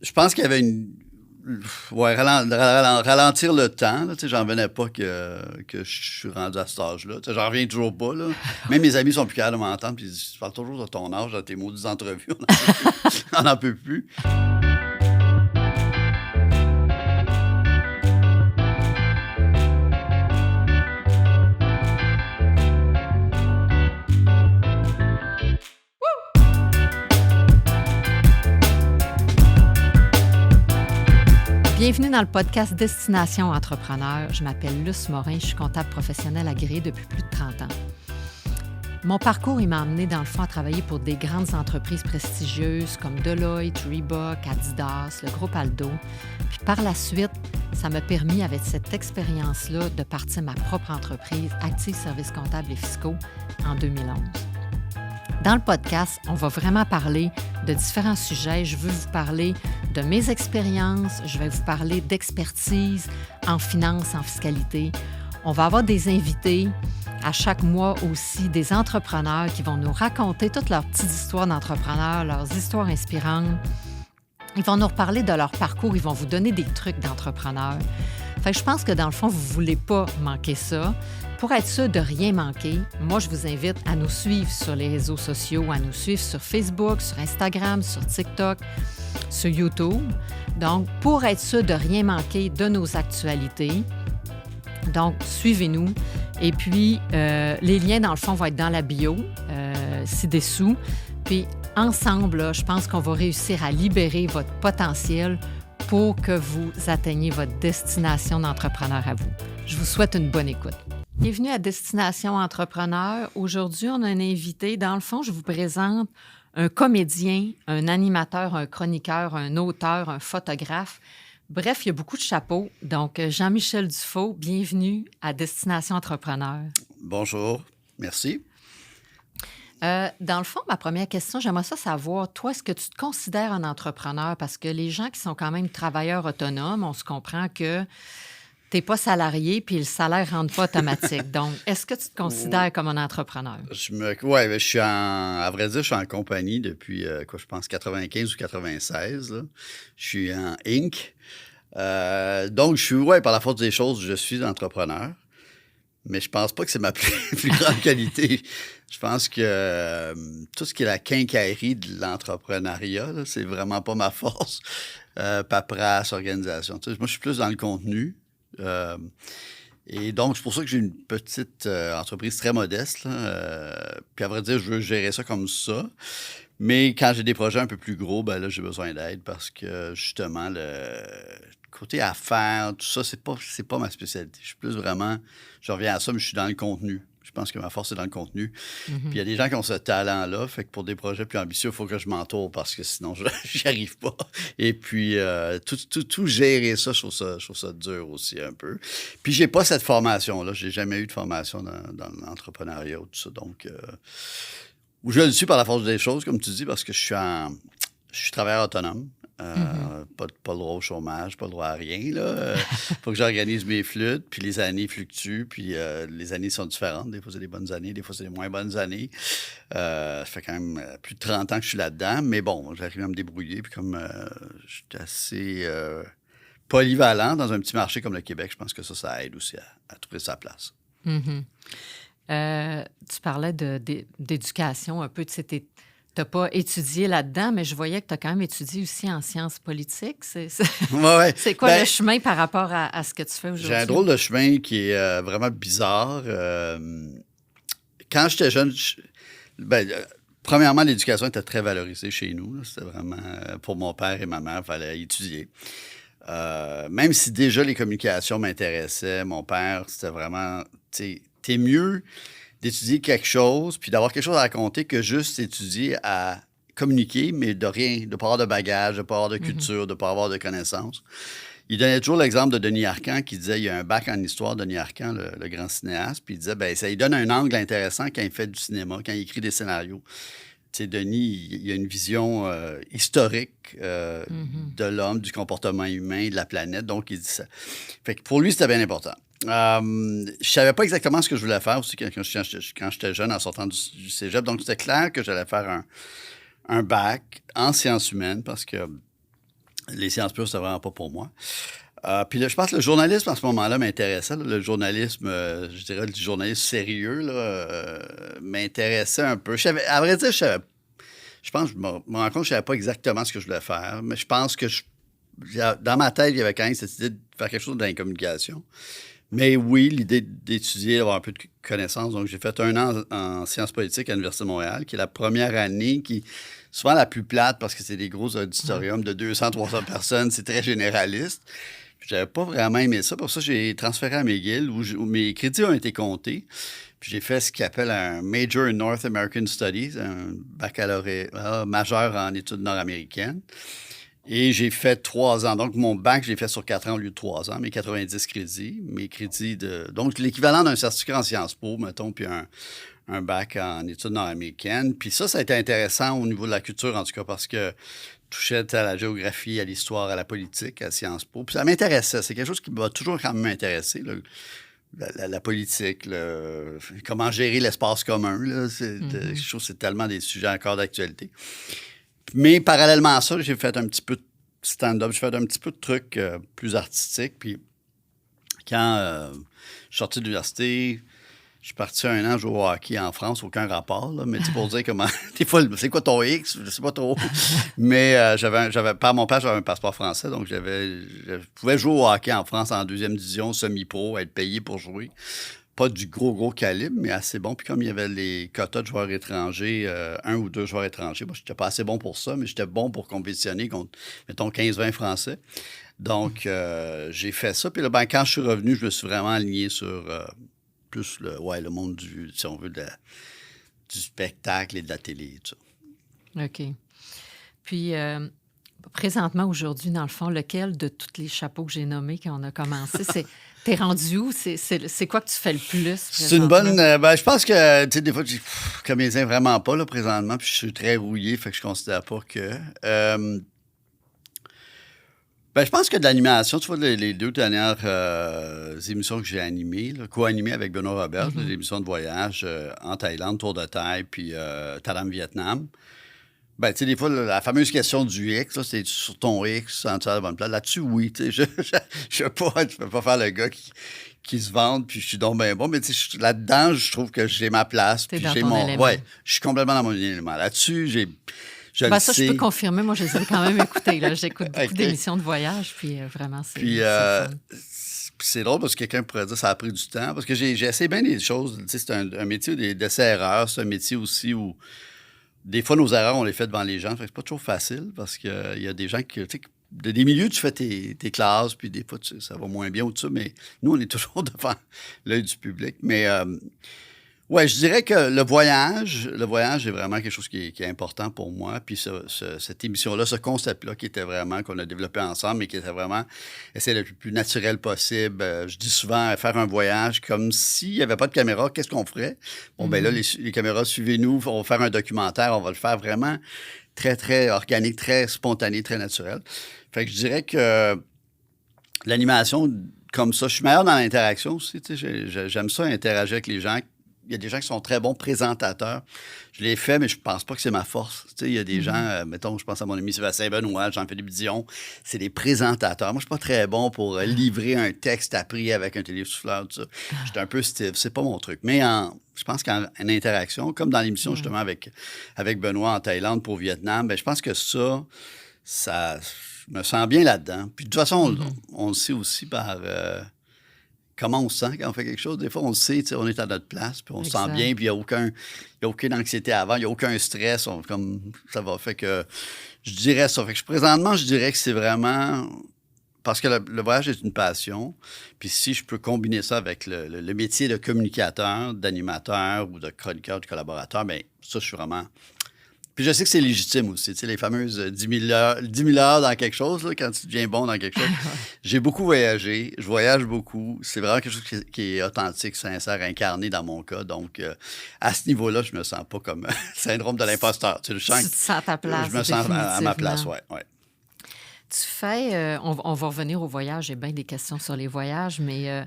Je pense qu'il y avait ralentir le temps. Là, j'en venais pas que je suis rendu à cet âge-là. J'en reviens toujours pas. Là. Même mes amis sont plus capables de m'entendre. Puis ils disent, tu parles toujours de ton âge dans tes maudites entrevues. On n'en peut plus. Bienvenue dans le podcast Destination Entrepreneur. Je m'appelle Luce Morin, je suis comptable professionnel agréé depuis plus de 30 ans. Mon parcours, il m'a amené dans le fond à travailler pour des grandes entreprises prestigieuses comme Deloitte, Reebok, Adidas, le groupe Aldo. Puis par la suite, ça m'a permis, avec cette expérience-là, de partir ma propre entreprise, Active Services comptables et fiscaux, en 2011. Dans le podcast, on va vraiment parler de différents sujets. Je veux vous parler de mes expériences, je vais vous parler d'expertise en finance, en fiscalité. On va avoir des invités à chaque mois aussi, des entrepreneurs qui vont nous raconter toutes leurs petites histoires d'entrepreneurs, leurs histoires inspirantes. Ils vont nous reparler de leur parcours, ils vont vous donner des trucs d'entrepreneurs. Fait que je pense que dans le fond, vous ne voulez pas manquer ça. Pour être sûr de rien manquer, moi, je vous invite à nous suivre sur les réseaux sociaux, à nous suivre sur Facebook, sur Instagram, sur TikTok, sur YouTube. Donc, pour être sûr de rien manquer de nos actualités, donc, suivez-nous. Et puis, les liens, dans le fond, vont être dans la bio, ci-dessous. Puis, ensemble, là, je pense qu'on va réussir à libérer votre potentiel pour que vous atteigniez votre destination d'entrepreneur à vous. Je vous souhaite une bonne écoute. Bienvenue à Destination Entrepreneur. Aujourd'hui, on a un invité. Dans le fond, je vous présente un comédien, un animateur, un chroniqueur, un auteur, un photographe. Bref, il y a beaucoup de chapeaux. Donc, Jean-Michel Dufault, bienvenue à Destination Entrepreneur. Bonjour, merci. Dans le fond, ma première question, j'aimerais savoir, toi, est-ce que tu te considères un entrepreneur? Parce que les gens qui sont quand même travailleurs autonomes, on se comprend que tu n'es pas salarié puis le salaire ne rentre pas automatique. Donc, est-ce que tu te considères comme un entrepreneur? Oui, je suis à vrai dire, je suis en compagnie depuis, je pense, 95 ou 96. Là. Je suis en Inc. Donc, je suis, par la force des choses, je suis entrepreneur. Mais je pense pas que c'est ma plus grande qualité. Je pense que tout ce qui est la quincaillerie de l'entrepreneuriat, là, c'est vraiment pas ma force. Paperasse, organisation. Tu sais, moi, je suis plus dans le contenu. Et donc, c'est pour ça que j'ai une petite entreprise très modeste. Là, puis à vrai dire, je veux gérer ça comme ça. Mais quand j'ai des projets un peu plus gros, ben là, j'ai besoin d'aide parce que justement, le côté affaires, tout ça, c'est pas ma spécialité. Je suis plus vraiment, je reviens à ça, mais je suis dans le contenu. Je pense que ma force, c'est dans le contenu. Mm-hmm. Puis il y a des gens qui ont ce talent-là, fait que pour des projets plus ambitieux, il faut que je m'entoure parce que sinon, j'y arrive pas. Et puis, tout gérer ça, je trouve ça dur aussi un peu. Puis j'ai pas cette formation-là. J'ai jamais eu de formation dans l'entrepreneuriat ou tout ça. Donc, je le suis par la force des choses, comme tu dis, parce que je suis travailleur autonome. Pas le droit au chômage, pas le droit à rien. Il faut que j'organise mes flûtes, puis les années fluctuent, puis les années sont différentes. Des fois, c'est des bonnes années, des fois, c'est des moins bonnes années. Ça fait quand même plus de 30 ans que je suis là-dedans, mais bon, j'arrive à me débrouiller, puis comme je suis assez polyvalent dans un petit marché comme le Québec, je pense que ça aide aussi à trouver sa place. Mm-hmm. Tu parlais d'éducation un peu, tu sais, tu n'as pas étudié là-dedans, mais je voyais que tu as quand même étudié aussi en sciences politiques. C'est quoi le chemin par rapport à ce que tu fais aujourd'hui? J'ai un drôle de chemin qui est vraiment bizarre. Quand j'étais jeune, premièrement, l'éducation était très valorisée chez nous. Là. C'était vraiment, pour mon père et ma mère, il fallait étudier. Même si déjà les communications m'intéressaient, mon père, c'était vraiment, tu sais, t'es mieux d'étudier quelque chose, puis d'avoir quelque chose à raconter que juste étudier à communiquer, mais de rien, de ne pas avoir de bagage, de ne pas avoir de culture, de ne pas avoir de connaissances. Il donnait toujours l'exemple de Denis Arcand qui disait, il y a un bac en histoire, Denis Arcand, le grand cinéaste, puis il disait, ça lui donne un angle intéressant quand il fait du cinéma, quand il écrit des scénarios. Tu sais, Denis, il a une vision historique de l'homme, du comportement humain, de la planète, donc il dit ça. Fait que pour lui, c'était bien important. Je savais pas exactement ce que je voulais faire aussi quand j'étais jeune en sortant du cégep. Donc, c'était clair que j'allais faire un bac en sciences humaines parce que Les sciences pures, c'était vraiment pas pour moi. Puis là, je pense que le journalisme, à ce moment-là, m'intéressait. Là. Le journalisme, je dirais du journalisme sérieux, là, m'intéressait un peu. À vrai dire, je pense, je me rends compte que je ne savais pas exactement ce que je voulais faire, mais je pense que dans ma tête, il y avait quand même cette idée de faire quelque chose dans la communication. Mais oui, l'idée d'étudier, d'avoir un peu de connaissances. Donc, j'ai fait 1 an en sciences politiques à l'Université de Montréal, qui est la première année qui souvent la plus plate parce que c'est des gros auditoriums de 200-300 personnes. C'est très généraliste. J'avais pas vraiment aimé ça. Pour ça, j'ai transféré à McGill où mes crédits ont été comptés. Puis j'ai fait ce qu'ils appellent un Major in North American Studies, un baccalauréat majeur en études nord-américaines. Et j'ai fait 3 ans. Donc, mon bac, je l'ai fait sur 4 ans au lieu de 3 ans, mes 90 crédits. Mes crédits donc, l'équivalent d'un certificat en Sciences Po, mettons, puis un bac en études nord-américaines. Puis ça a été intéressant au niveau de la culture, en tout cas, parce que touchait à la géographie, à l'histoire, à la politique, à Sciences Po. Puis ça m'intéressait. C'est quelque chose qui m'a toujours quand même intéressé, la politique, comment gérer l'espace commun. Là. Je trouve que c'est tellement des sujets encore d'actualité. Mais parallèlement à ça, j'ai fait un petit peu de stand-up, j'ai fait un petit peu de trucs plus artistiques. Puis quand je suis sorti de l'université, je suis parti 1 an jouer au hockey en France, aucun rapport, là, mais pour dire comment. Des fois, c'est quoi ton X? Je sais pas trop. Mais par mon père, j'avais un passeport français, donc je pouvais jouer au hockey en France en 2e division, semi-pro, être payé pour jouer. Pas du gros calibre, mais assez bon. Puis comme il y avait les quotas de joueurs étrangers, 1 ou 2 joueurs étrangers, moi, j'étais pas assez bon pour ça, mais j'étais bon pour compétitionner contre, mettons, 15-20 Français. Donc, j'ai fait ça. Puis là, quand je suis revenu, je me suis vraiment aligné sur plus le monde si on veut, du spectacle et de la télé, tout ça. OK. Puis, présentement, aujourd'hui, dans le fond, lequel de tous les chapeaux que j'ai nommés quand on a commencé, t'es rendu où? C'est quoi que tu fais le plus? C'est une bonne... je pense que, tu sais, des fois, je comédien vraiment pas, là, présentement, puis je suis très rouillé, fait que je considère pas que... je pense que de l'animation, tu vois, les 2 dernières émissions que j'ai animées, co-animées avec Benoît Robert, des émissions de voyage en Thaïlande, Tour de Thaï, puis Thailand, Vietnam. Tu sais, des fois, la fameuse question du X, là, c'est sur ton X, en dessous de la bonne place. Là-dessus, oui, tu sais, je peux pas faire le gars qui se vante, puis je suis donc bien bon, mais tu sais, là-dedans, je trouve que j'ai ma place, puis j'ai mon... élément. Ouais, je suis complètement dans mon élément. Là-dessus, je je peux confirmer. Moi, je les ai quand même écoutés. J'écoute beaucoup d'émissions de voyage, puis vraiment, c'est drôle parce que quelqu'un pourrait dire que ça a pris du temps, parce que j'ai essayé bien des choses. Tu sais, c'est un métier d'essai-erreur, c'est un métier aussi où des fois, nos erreurs, on les fait devant les gens. Fait que c'est pas toujours facile parce qu'il y a des gens qui... Tu sais, des milieux, tu fais tes classes, puis des fois, ça va moins bien ou tout ça, mais nous, on est toujours devant l'œil du public. Mais... ouais, je dirais que le voyage est vraiment quelque chose qui est important pour moi. Puis cette émission-là, ce concept-là qui était vraiment, qu'on a développé ensemble, mais qui était vraiment essayer d'être le plus naturel possible. Je dis souvent, faire un voyage comme s'il n'y avait pas de caméra, qu'est-ce qu'on ferait? Bon, ben là, les caméras, suivez-nous, on va faire un documentaire, on va le faire vraiment très, très organique, très spontané, très naturel. Fait que je dirais que l'animation, comme ça, je suis meilleur dans l'interaction aussi. Tu sais, j'aime ça, interagir avec les gens. Il y a des gens qui sont très bons présentateurs. Je l'ai fait, mais je pense pas que c'est ma force. Tu sais, il y a des gens, mettons, je pense à mon ami Sébastien Benoît, Jean-Philippe Dion, c'est des présentateurs. Moi, je suis pas très bon pour livrer un texte appris avec un télésouffleur, tout ça. J'étais un peu stiff, c'est pas mon truc. Mais je pense qu'en interaction, comme dans l'émission justement avec Benoît en Thaïlande pour Vietnam, je pense que ça, je me sens bien là-dedans. Puis de toute façon, on le sait aussi par... comment on se sent quand on fait quelque chose. Des fois, on le sait, on est à notre place, puis on se sent bien, puis il n'y a aucune anxiété avant, il n'y a aucun stress. Ça va. Fait que je dirais ça. Fait que présentement, je dirais que c'est vraiment... Parce que le voyage est une passion. Puis si je peux combiner ça avec le métier de communicateur, d'animateur ou de chroniqueur, de collaborateur, bien, ça, je suis vraiment... Puis je sais que c'est légitime aussi, tu sais, les fameuses 10 000 heures dans quelque chose, là, quand tu deviens bon dans quelque chose. J'ai beaucoup voyagé, je voyage beaucoup. C'est vraiment quelque chose qui est authentique, sincère, incarné dans mon cas. Donc, à ce niveau-là, je me sens pas comme syndrome de l'imposteur. Tu te sens à ta place, je me sens à ma place, oui. Tu fais... on va revenir au voyage, j'ai bien des questions sur les voyages, mais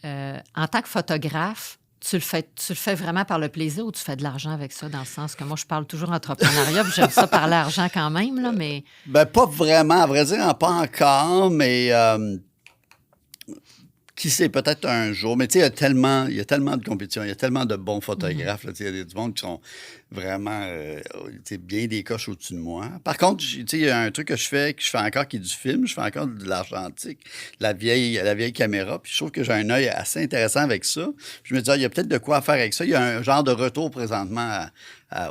en tant que photographe, tu le fais vraiment par le plaisir ou tu fais de l'argent avec ça, dans le sens que moi, je parle toujours entrepreneuriat, puis j'aime ça parler argent quand même, là, mais... Ben, pas vraiment, à vrai dire, pas encore, mais qui sait, peut-être un jour. Mais tu sais, il y a tellement de compétitions, il y a tellement de bons photographes. Là, tu sais, il y a du monde qui sont vraiment tu sais, bien des coches au-dessus de moi. Par contre, tu sais, il y a un truc que je fais encore qui est du film. Je fais encore de l'argentique, la vieille caméra. Puis je trouve que j'ai un œil assez intéressant avec ça. Puis je me dis, il y a peut-être de quoi faire avec ça. Il y a un genre de retour présentement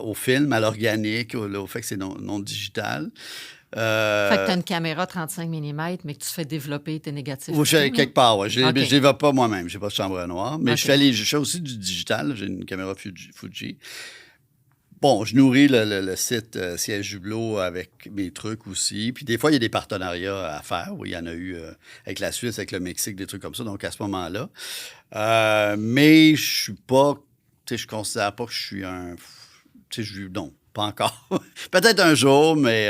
au film, à l'organique, au fait que c'est non digital. Fait que tu as une caméra 35 mm, mais que tu fais développer tes négatifs. Quelque part, oui. Je ne OK. les développe pas moi-même. Je n'ai pas de chambre noire. Mais OK. je fais aussi du digital. J'ai une caméra Fuji. Bon, je nourris le site Siège Hublot avec mes trucs aussi. Puis des fois, il y a des partenariats à faire. Oui, il y en a eu avec la Suisse, avec le Mexique, des trucs comme ça. Donc, à ce moment-là. Mais je suis pas... Tu sais, je considère pas que je suis un... Tu sais, non, pas encore. Peut-être un jour, mais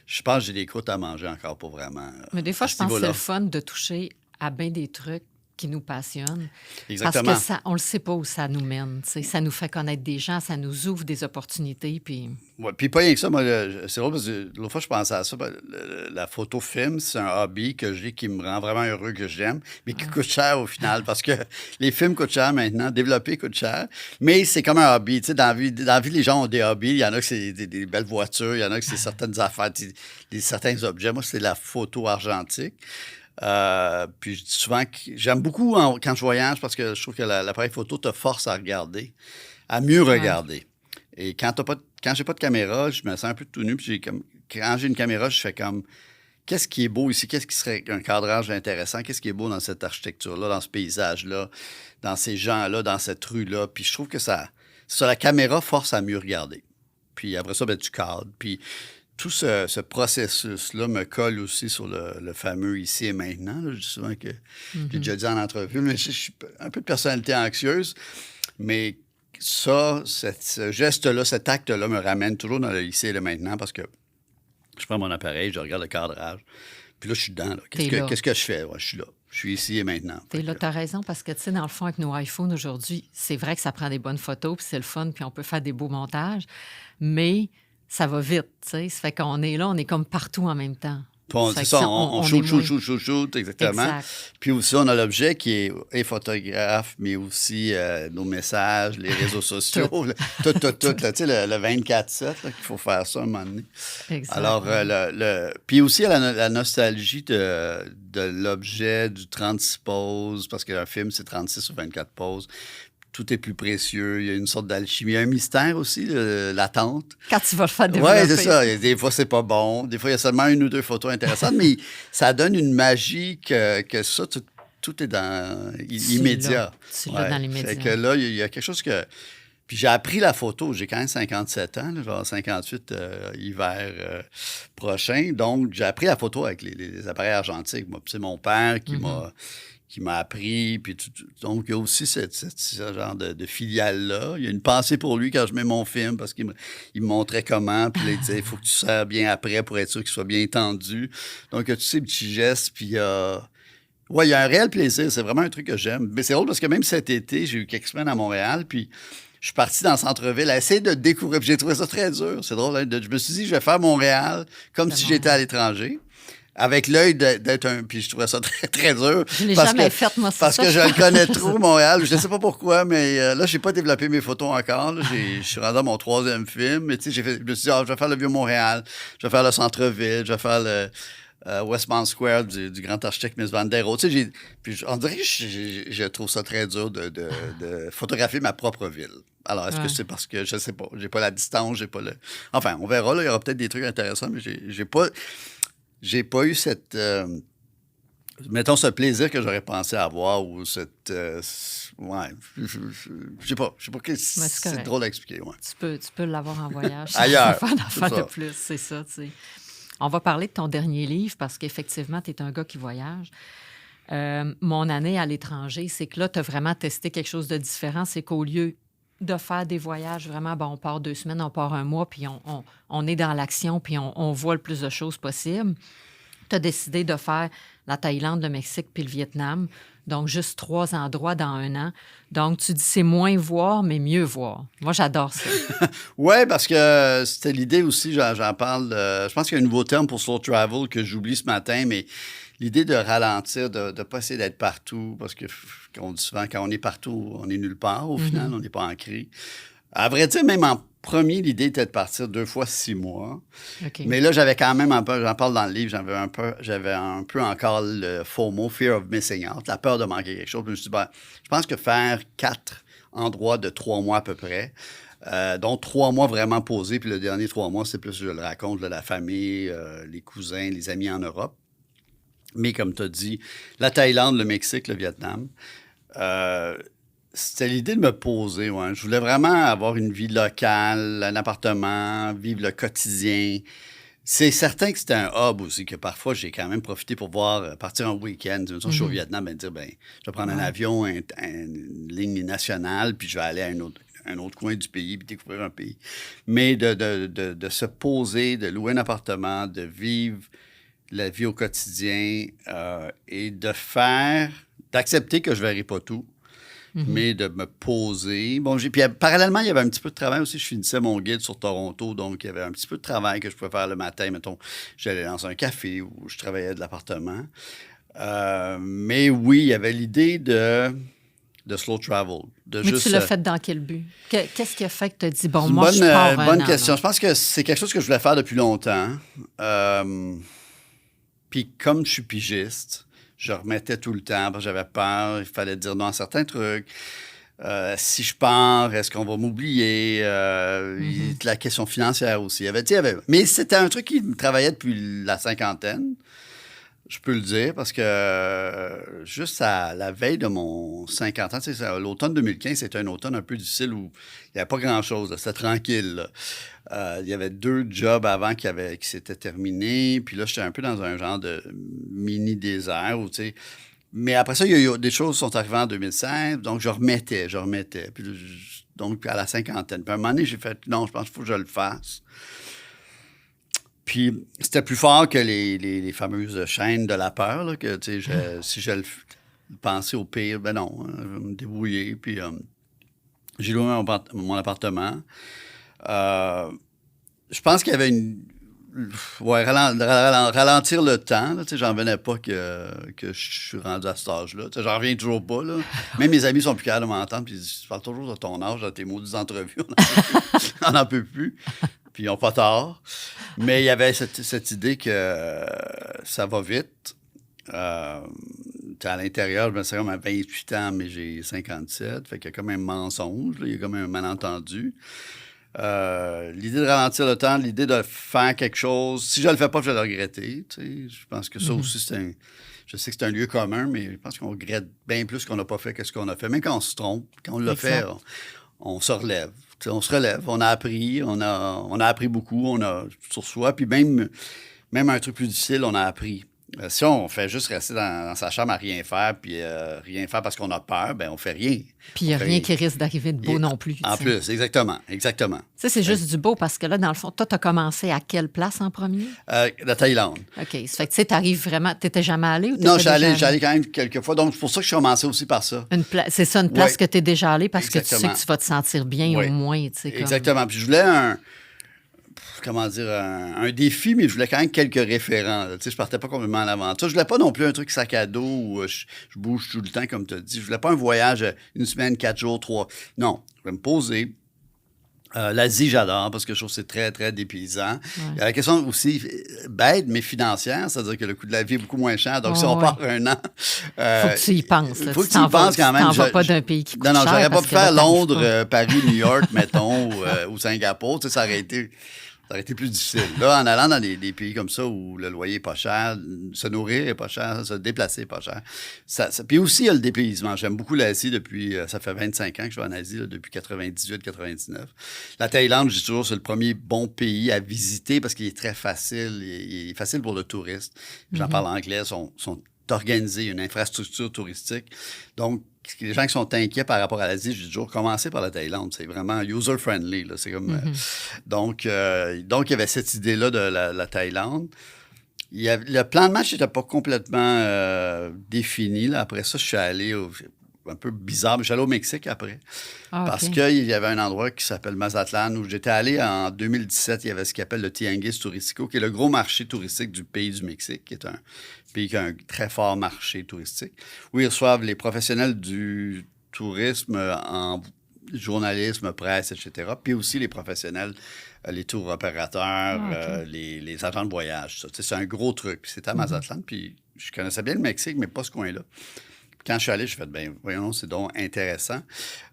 je pense que j'ai des croûtes à manger encore pour vraiment. Mais des fois, à je ce pense que c'est niveau-là. le fun de toucher à bien des trucs qui nous passionnent. Exactement. Parce que on ne le sait pas où ça nous mène. Tu sais. Ça nous fait connaître des gens, ça nous ouvre des opportunités. Puis... Ouais, puis pas rien que ça, moi, c'est drôle parce que l'autre fois, je pensais à ça. La photo film, c'est un hobby que j'ai qui me rend vraiment heureux, que j'aime, mais qui coûte cher au final parce que les films coûtent cher maintenant, développer coûte cher, mais c'est comme un hobby. Tu sais, dans la vie, les gens ont des hobbies. Il y en a que c'est des belles voitures, il y en a que c'est certaines affaires, certains objets. Moi, c'est la photo argentique. Puis je dis souvent que j'aime beaucoup quand je voyage parce que je trouve que l'appareil photo te force à regarder, à mieux regarder. Et quand j'ai pas de caméra, je me sens un peu tout nu. Puis quand j'ai une caméra, je fais comme qu'est-ce qui est beau ici? Qu'est-ce qui serait un cadrage intéressant? Qu'est-ce qui est beau dans cette architecture-là, dans ce paysage-là, dans ces gens-là, dans cette rue-là? Puis je trouve que la caméra force à mieux regarder. Puis après ça, tu cadres. Puis tout ce processus-là me colle aussi sur le fameux ici et maintenant. Là. Je dis souvent que j'ai déjà dit en entrevue, mais je suis un peu de personnalité anxieuse, mais ce geste-là, cet acte-là me ramène toujours dans le ici et le maintenant parce que je prends mon appareil, je regarde le cadrage, puis là, je suis dedans. Là. Qu'est-ce que je fais? Ouais, je suis là. Je suis ici et maintenant. T'es là, t'as raison, parce que, tu sais, dans le fond, avec nos iPhones aujourd'hui, c'est vrai que ça prend des bonnes photos, puis c'est le fun, puis on peut faire des beaux montages, mais ça va vite, tu sais. Ça fait qu'on est là, on est comme partout en même temps. C'est ça, on shoot, exactement. Exact. Puis aussi, on a l'objet qui est photographe, mais aussi nos messages, les réseaux sociaux, tout. Là, tu sais, le 24/7, là, qu'il faut faire ça à un moment donné. Exact. Alors, puis aussi, la nostalgie de l'objet, du 36 poses, parce qu'un film, c'est 36 ou 24 poses. Tout est plus précieux. Il y a une sorte d'alchimie. Il y a un mystère aussi, l'attente. Quand tu vas le faire développer. Oui, c'est ça. Des fois, c'est pas bon. Des fois, il y a seulement une ou deux photos intéressantes, mais ça donne une magie que ça, tout est dans immédiat. Tu l'as dans l'immédiat. Fait que là, il y a quelque chose que... Puis j'ai appris la photo. J'ai quand même 57 ans. Là, je vais avoir 58 hiver prochain. Donc, j'ai appris la photo avec les appareils argentiques. Moi, c'est mon père qui m'a appris. Puis donc, il y a aussi ce genre de filiale-là. Il y a une pensée pour lui quand je mets mon film parce qu'il me montrait comment. Puis là, il disait, il faut que tu sers bien après pour être sûr qu'il soit bien tendu. Donc, il y a tous ces petits gestes. Puis oui, il y a un réel plaisir. C'est vraiment un truc que j'aime. Mais c'est drôle parce que même cet été, j'ai eu quelques semaines à Montréal. Puis je suis parti dans le centre-ville à essayer de découvrir. Puis j'ai trouvé ça très dur. C'est drôle. Hein? Je me suis dit, je vais faire Montréal comme si j'étais à l'étranger. Avec l'œil d'être un... Puis je trouvais ça très, très dur. Je l'ai jamais fait, moi, parce que je le connais trop, Montréal. Je ne sais pas pourquoi, mais là, je n'ai pas développé mes photos encore. Je suis rendu à mon 3e film. Mais tu sais, je me suis dit, je vais faire le Vieux-Montréal, je vais faire le centre-ville, je vais faire le Westmount Square du grand architecte Mies van der Rohe. Tu sais, puis on dirait que je trouve ça très dur de photographier ma propre ville. Alors, est-ce que c'est parce que, je ne sais pas, j'ai pas la distance, j'ai pas le... Enfin, on verra, là, il y aura peut-être des trucs intéressants, mais j'ai pas eu cette... mettons, ce plaisir que j'aurais pensé avoir ou cette... ouais, je sais pas. C'est drôle à expliquer, ouais. Tu peux l'avoir en voyage. Ailleurs. Faire de plus, c'est ça, tu sais. On va parler de ton dernier livre parce qu'effectivement, tu es un gars qui voyage. Mon année à l'étranger, c'est que là, tu as vraiment testé quelque chose de différent. C'est qu'au lieu de faire des voyages, vraiment, on part 2 semaines, on part 1 mois, puis on est dans l'action, puis on voit le plus de choses possible. Tu as décidé de faire la Thaïlande, le Mexique puis le Vietnam. Donc, juste 3 endroits dans un an. Donc, tu dis c'est moins voir, mais mieux voir. Moi, j'adore ça. Oui, parce que c'était l'idée aussi, j'en parle. Je pense qu'il y a un nouveau terme pour slow travel que j'oublie ce matin, mais l'idée de ralentir, de ne pas essayer d'être partout, parce que on dit souvent, quand on est partout, on est nulle part. Au final, on n'est pas ancré. À vrai dire, même en premier, l'idée était de partir 2 fois 6 mois. OK. Mais là, j'avais quand même un peu, j'en parle dans le livre, j'avais un peu encore le FOMO, Fear of Missing Out, la peur de manquer quelque chose. Puis je me suis dit, je pense que faire 4 endroits de 3 mois à peu près, dont 3 mois vraiment posés, puis le dernier 3 mois, c'est plus, je le raconte, là, la famille, les cousins, les amis en Europe. Mais comme tu as dit, la Thaïlande, le Mexique, le Vietnam. C'était l'idée de me poser. Ouais. Je voulais vraiment avoir une vie locale, un appartement, vivre le quotidien. C'est certain que c'était un hub aussi, que parfois j'ai quand même profité pour partir un week-end. Je suis au Vietnam, dire, je vais prendre un avion, une ligne nationale, puis je vais aller à un autre coin du pays, puis découvrir un pays. Mais de se poser, de louer un appartement, de vivre la vie au quotidien et d'accepter que je ne verrai pas tout. Mais de me poser. Puis parallèlement, il y avait un petit peu de travail aussi. Je finissais mon guide sur Toronto, donc il y avait un petit peu de travail que je pouvais faire le matin. Mettons, j'allais dans un café où je travaillais de l'appartement. Mais oui, il y avait l'idée de slow travel. Mais tu l'as fait dans quel but? Qu'est-ce qui a fait que tu as dit, moi, je pars un bonne an, question. là. Je pense que c'est quelque chose que je voulais faire depuis longtemps. Puis comme je suis pigiste, je remettais tout le temps parce que j'avais peur. Il fallait dire non à certains trucs. Si je pars, est-ce qu'on va m'oublier? La question financière aussi. Mais c'était un truc qui me travaillait depuis la cinquantaine. Je peux le dire parce que juste à la veille de mon 50 ans, l'automne 2015, c'était un automne un peu difficile où il n'y avait pas grand-chose. Là, c'était tranquille. Là. Il y avait 2 jobs avant qui s'étaient terminés. Puis là, j'étais un peu dans un genre de mini-désert. Mais après ça, il y a eu des choses qui sont arrivées en 2016. Donc, je remettais. Puis, donc, à la cinquantaine. Puis à un moment donné, j'ai fait, non, je pense qu'il faut que je le fasse. Puis, c'était plus fort que les fameuses chaînes de la peur, là, que, si je le pensais au pire, ben non, je vais me débrouiller. Puis, j'ai loué mon appartement. Je pense qu'il y avait ralentir le temps. Là, j'en venais pas que je suis rendu à cet âge-là. J'en reviens toujours pas. Là. Même mes amis sont plus capables de m'entendre. Puis ils disent, tu parles toujours de ton âge dans tes maudites entrevues. On n'en peut plus. Puis ils n'ont pas tort. Mais il y avait cette idée que ça va vite. À l'intérieur, je me suis comme à 28 ans, mais j'ai 57. Fait qu'il y a comme un mensonge. Là, il y a comme un malentendu. L'idée de ralentir le temps, l'idée de faire quelque chose. Si je le fais pas, je vais le regretter. Je pense que ça aussi, je sais que c'est un lieu commun, mais je pense qu'on regrette bien plus qu'on n'a pas fait que ce qu'on a fait. Même quand on se trompe, quand on l'a fait, on se relève. On se relève. On a appris. On a appris beaucoup. Sur soi. Puis même un truc plus difficile, on a appris. Si on fait juste rester dans sa chambre à rien faire, puis rien faire parce qu'on a peur, ben on fait rien. Puis il n'y a rien qui risque d'arriver de beau non plus. En plus, exactement. Ça, c'est juste du beau parce que là, dans le fond, toi, tu as commencé à quelle place en premier? La Thaïlande. OK. Ça fait que tu sais, t'arrives vraiment... T'étais jamais allé ou non, j'allais quand même quelques fois. Donc, c'est pour ça que je suis commencé aussi par ça. C'est ça, une place que tu es déjà allé parce Exactement. que tu sais que tu vas te sentir bien au moins. Exactement. Puis je voulais un défi, mais je voulais quand même quelques référents. Je partais pas complètement à l'aventure. Je voulais pas non plus un truc sac à dos où je bouge tout le temps, comme tu as dit. Je voulais pas un voyage 1 semaine, 4 jours, 3. Non, je voulais me poser. L'Asie, j'adore parce que je trouve que c'est très, très dépaysant. Il y a la question aussi bête, mais financière, c'est-à-dire que le coût de la vie est beaucoup moins cher. Donc, si on part un an... faut que tu y penses. Il faut que tu y penses quand même. Tu n'en vas pas d'un pays qui coûte cher. Non, j'aurais pas pu faire Londres, Paris, New York, mettons, ou Singapour. Ça aurait été plus difficile. Là, en allant dans des pays comme ça où le loyer n'est pas cher, se nourrir n'est pas cher, se déplacer n'est pas cher. Puis aussi, il y a le dépaysement. J'aime beaucoup l'Asie depuis... ça fait 25 ans que je vais en Asie, là, depuis 98-99. La Thaïlande, je dis toujours, c'est le premier bon pays à visiter parce qu'il est très facile. Il est facile pour le touriste. J'en parle anglais, sont organisés, une infrastructure touristique. Donc, les gens qui sont inquiets par rapport à l'Asie, je dis toujours, commencez par la Thaïlande. C'est vraiment user-friendly. Là. C'est comme, donc, il y avait cette idée-là de la Thaïlande. Le plan de match n'était pas complètement défini. Là. Après ça, je suis allé un peu bizarre, mais je suis allé au Mexique après. Ah, Parce OK. qu'il y avait un endroit qui s'appelle Mazatlan où j'étais allé en 2017. Il y avait ce qu'on appelle le Tianguis Turístico, qui est le gros marché touristique du pays du Mexique, qui est un pays qui a un très fort marché touristique, où ils reçoivent les professionnels du tourisme en journalisme, presse, etc. Puis aussi les professionnels, les tour opérateurs, Ah, OK. les agents de voyage. Ça. Tu sais, c'est un gros truc. Puis c'était à Mazatlan, puis je connaissais bien le Mexique, mais pas ce coin-là. Quand je suis allé, j'ai fait, ben voyons, c'est donc intéressant.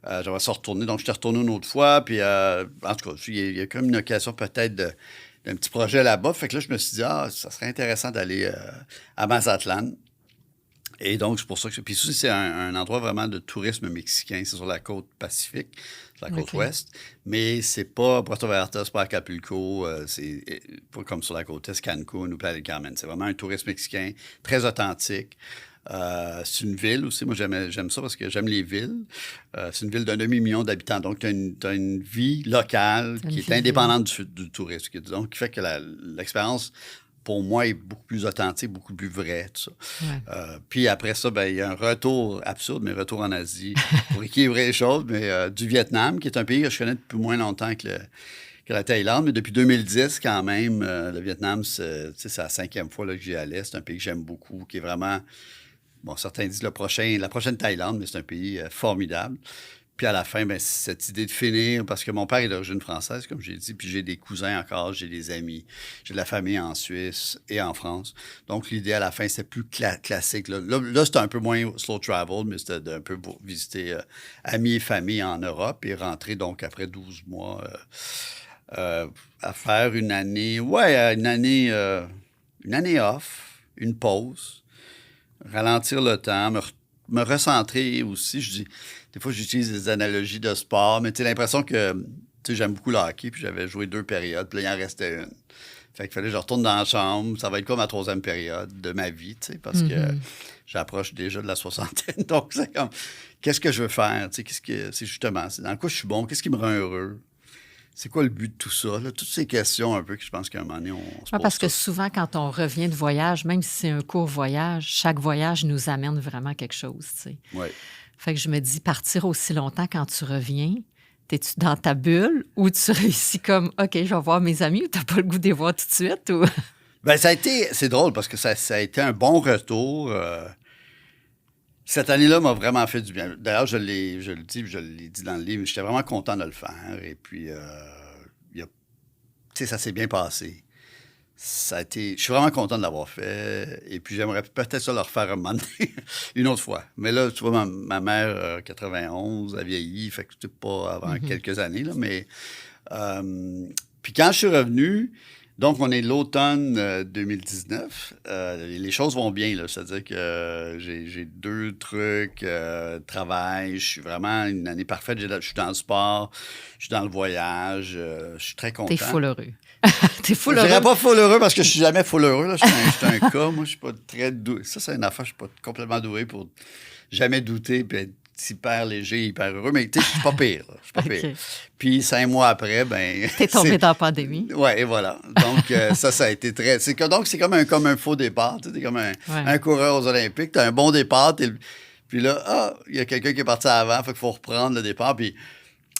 J'aimerais ça retourner. Donc, je suis retourné une autre fois. Puis, en tout cas, il y a comme une occasion peut-être d'un petit projet là-bas. Fait que là, je me suis dit, ça serait intéressant d'aller à Mazatlan. Et donc, c'est pour ça que... Puis ça, c'est un endroit vraiment de tourisme mexicain. C'est sur la côte Pacifique, sur la côte OK. ouest. Mais c'est pas Puerto Vallarta, c'est pas Acapulco. C'est pas comme sur la côte est, Cancun ou Playa del Carmen. C'est vraiment un tourisme mexicain très authentique. C'est une ville aussi. Moi, j'aime ça parce que j'aime les villes. C'est une ville d'un demi-million d'habitants. Donc, tu as une vie locale qui est indépendante du tourisme. Donc, qui fait que l'expérience, pour moi, est beaucoup plus authentique, beaucoup plus vraie, tout ça. Ouais. Puis après ça, ben, il y a un retour absurde, mais retour en Asie pour équilibrer les choses, mais du Vietnam, qui est un pays que je connais depuis moins longtemps que la Thaïlande, mais depuis 2010, quand même, le Vietnam, c'est la 5e fois là, que j'y allais. C'est un pays que j'aime beaucoup, qui est vraiment... Bon, certains disent la prochaine Thaïlande, mais c'est un pays formidable. Puis à la fin, ben, cette idée de finir, parce que mon père est d'origine française, comme j'ai dit, puis j'ai des cousins encore, j'ai des amis, j'ai de la famille en Suisse et en France. Donc l'idée à la fin, c'était plus classique. Là, c'était un peu moins slow travel, mais c'était d'un peu pour visiter amis et famille en Europe et rentrer donc après 12 mois à faire une année off, une pause, ralentir le temps, me recentrer aussi. Des fois, j'utilise des analogies de sport, mais tu as l'impression que j'aime beaucoup le hockey, puis j'avais joué 2 périodes, puis là, il en restait une. Fait qu'il fallait que je retourne dans la chambre. Ça va être comme ma 3e période de ma vie, tu sais, parce que j'approche déjà de la soixantaine. Donc, c'est comme, qu'est-ce que je veux faire? Tu sais, c'est justement, c'est dans quoi je suis bon? Qu'est-ce qui me rend heureux? C'est quoi le but de tout ça? Là? Toutes ces questions un peu que je pense qu'à un moment donné, on se pose Parce que tous. souvent, quand on revient de voyage, même si c'est un court voyage, chaque voyage nous amène vraiment quelque chose, tu sais. Oui. Fait que je me dis, partir aussi longtemps quand tu reviens, t'es-tu dans ta bulle ou tu réussis comme, OK, je vais voir mes amis ou t'as pas le goût de les voir tout de suite? Ou... Ben, c'est drôle parce que ça a été un bon retour. Cette année-là m'a vraiment fait du bien. D'ailleurs, je le dis, je l'ai dit dans le livre, j'étais vraiment content de le faire. Et puis, tu sais, ça s'est bien passé. Je suis vraiment content de l'avoir fait. Et puis, j'aimerais peut-être ça le refaire un moment donné, une autre fois. Mais là, tu vois, ma mère, 91, a vieilli, fait que c'était pas avant quelques années, là, mais... puis quand je suis revenu, donc on est l'automne 2019, les choses vont bien, là. C'est-à-dire que j'ai 2 trucs, travail, je suis vraiment une année parfaite. Je suis dans le sport, je suis dans le voyage, je suis très content. T'es full heureux. T'es full Je dirais heureux. pas full heureux parce que je suis jamais full heureux. Là. Je suis un cas. Moi, je suis pas très doué. Ça, c'est une affaire. Je suis pas complètement doué pour jamais douter puis être hyper léger, hyper heureux. Mais tu sais, je suis pas pire. Là. Je suis pas pire. OK. Puis 5 mois après, ben... T'es tombé dans la pandémie. Ouais, et voilà. Donc, ça a été très... Donc, c'est comme un faux départ. Tu sais, t'es comme un coureur aux Olympiques. T'as un bon départ. Puis là, il y a quelqu'un qui est parti avant. Fait qu'il faut reprendre le départ. Puis...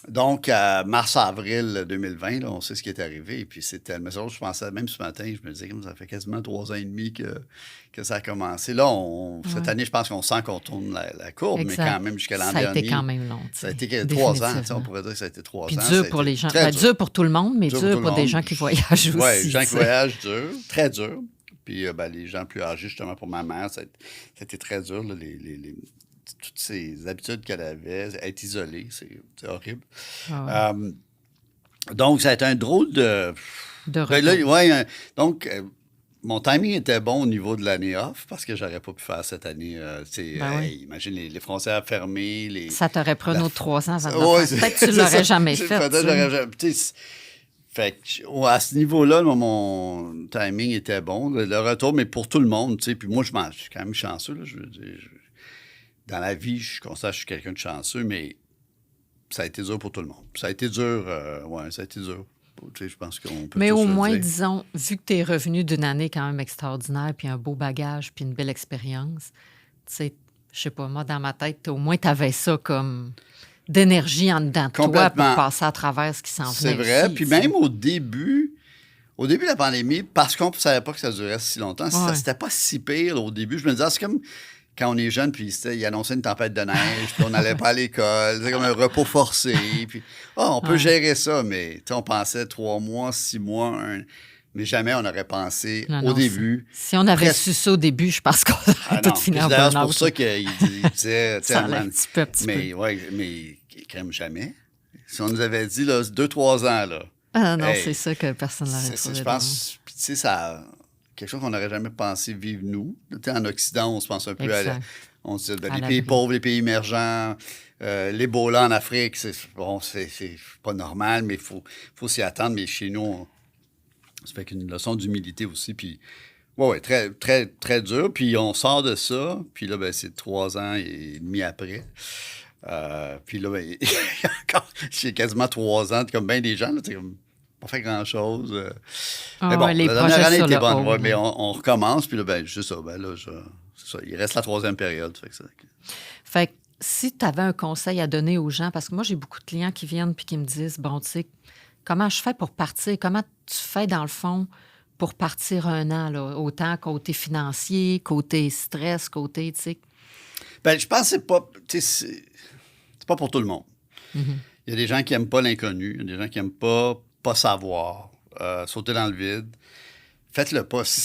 Donc, mars-avril 2020, là, on sait ce qui est arrivé. Et puis, c'était le message. Je pensais, même ce matin, je me disais, ça fait quasiment 3 ans et demi que ça a commencé. Là, cette année, je pense qu'on sent qu'on tourne la courbe, Exact. mais quand même, jusqu'à l'an dernier. Ça a été quand même long. Ça a été 3 ans. On pourrait dire que ça a été 3 Puis ans. dur pour les gens. Dur pour tout le monde, mais dur pour des gens qui voyagent aussi. Oui, les gens qui voyagent, dur, très dur. Puis, les gens plus âgés, justement, pour ma mère, ça a été très dur, là, toutes ces habitudes qu'elle avait, être isolée, c'est horrible. Ah ouais. Donc, ça a été un drôle de... retour. Donc, mon timing était bon au niveau de l'année off parce que j'aurais pas pu faire cette année. Imagine les frontières fermées. Ça t'aurait pris un autre 3 ans avant de le faire. Peut-être que tu l'aurais jamais fait. Peut-être j'aurais jamais... Fait que, à ce niveau-là, mon timing était bon. Le retour, mais pour tout le monde, tu sais. Puis moi, je suis quand même chanceux, là, je veux dire. Dans la vie, je constate que je suis quelqu'un de chanceux, mais ça a été dur pour tout le monde. Ça a été dur, ça a été dur. Tu sais, je pense qu'on peut Mais tous au le moins, dire. disons, vu que tu es revenu d'une année quand même extraordinaire, puis un beau bagage, puis une belle expérience, tu sais, je sais pas, moi, dans ma tête, au moins, tu avais ça comme d'énergie en dedans de toi pour Complètement. passer à travers ce qui s'en C'est venait vrai. aussi, Puis tu sais. même au début de la pandémie, parce qu'on ne savait pas que ça durait si longtemps, Ouais. c'était pas si pire au début. Je me disais, c'est comme quand on est jeune, puis il annonçait une tempête de neige, puis on n'allait pas à l'école. C'est comme un repos forcé. Puis, on peut Ouais. gérer ça, mais tu sais, on pensait 3 mois, 6 mois, mais jamais on aurait pensé Non, au non, début. Si on avait Presque- su ça au début, je pense qu'on Ah aurait non, tout fini puis en d'ailleurs, c'est burn-out. pour ça qu'il disait, tu sais, Ça enlève petit peu à petit mais crème jamais. Si on nous avait dit, là, 2-3 ans, là, Ah non, hey, c'est ça que personne n'aurait je trouvé. pense, puis tu sais, ça, quelque chose qu'on n'aurait jamais pensé vivre nous. Tu sais, en Occident, on se pense un peu Exact. on se dit, ben, À les l'abri. pays pauvres, les pays émergents, l'Ebola en Afrique, c'est pas normal, mais il faut s'y attendre. Mais chez nous, ça fait qu'une leçon d'humilité aussi. Puis, ouais, très, très, très dur. Puis on sort de ça. Puis là, ben, c'est 3 ans et demi après. Puis là, ben, j'ai quasiment 3 ans, comme bien des gens, là, comme pas fait grand-chose. Ah Mais bon, ouais, les la dernière projets année sur était le bonne, haut, ouais, mais là. on recommence, puis là, ben, c'est ça, ben là, c'est ça, il reste la 3e période. Fait que Fait que si tu avais un conseil à donner aux gens, parce que moi, j'ai beaucoup de clients qui viennent puis qui me disent, bon, tu sais, comment je fais pour partir? Comment tu fais, dans le fond, pour partir un an, là? Autant côté financier, côté stress, côté, tu sais. ben, je pense que c'est pas, tu sais, c'est pas pour tout le monde. Mm-hmm. Il y a des gens qui n'aiment pas l'inconnu, il y a des gens qui n'aiment pas savoir, sauter dans le vide. Faites-le pas. Si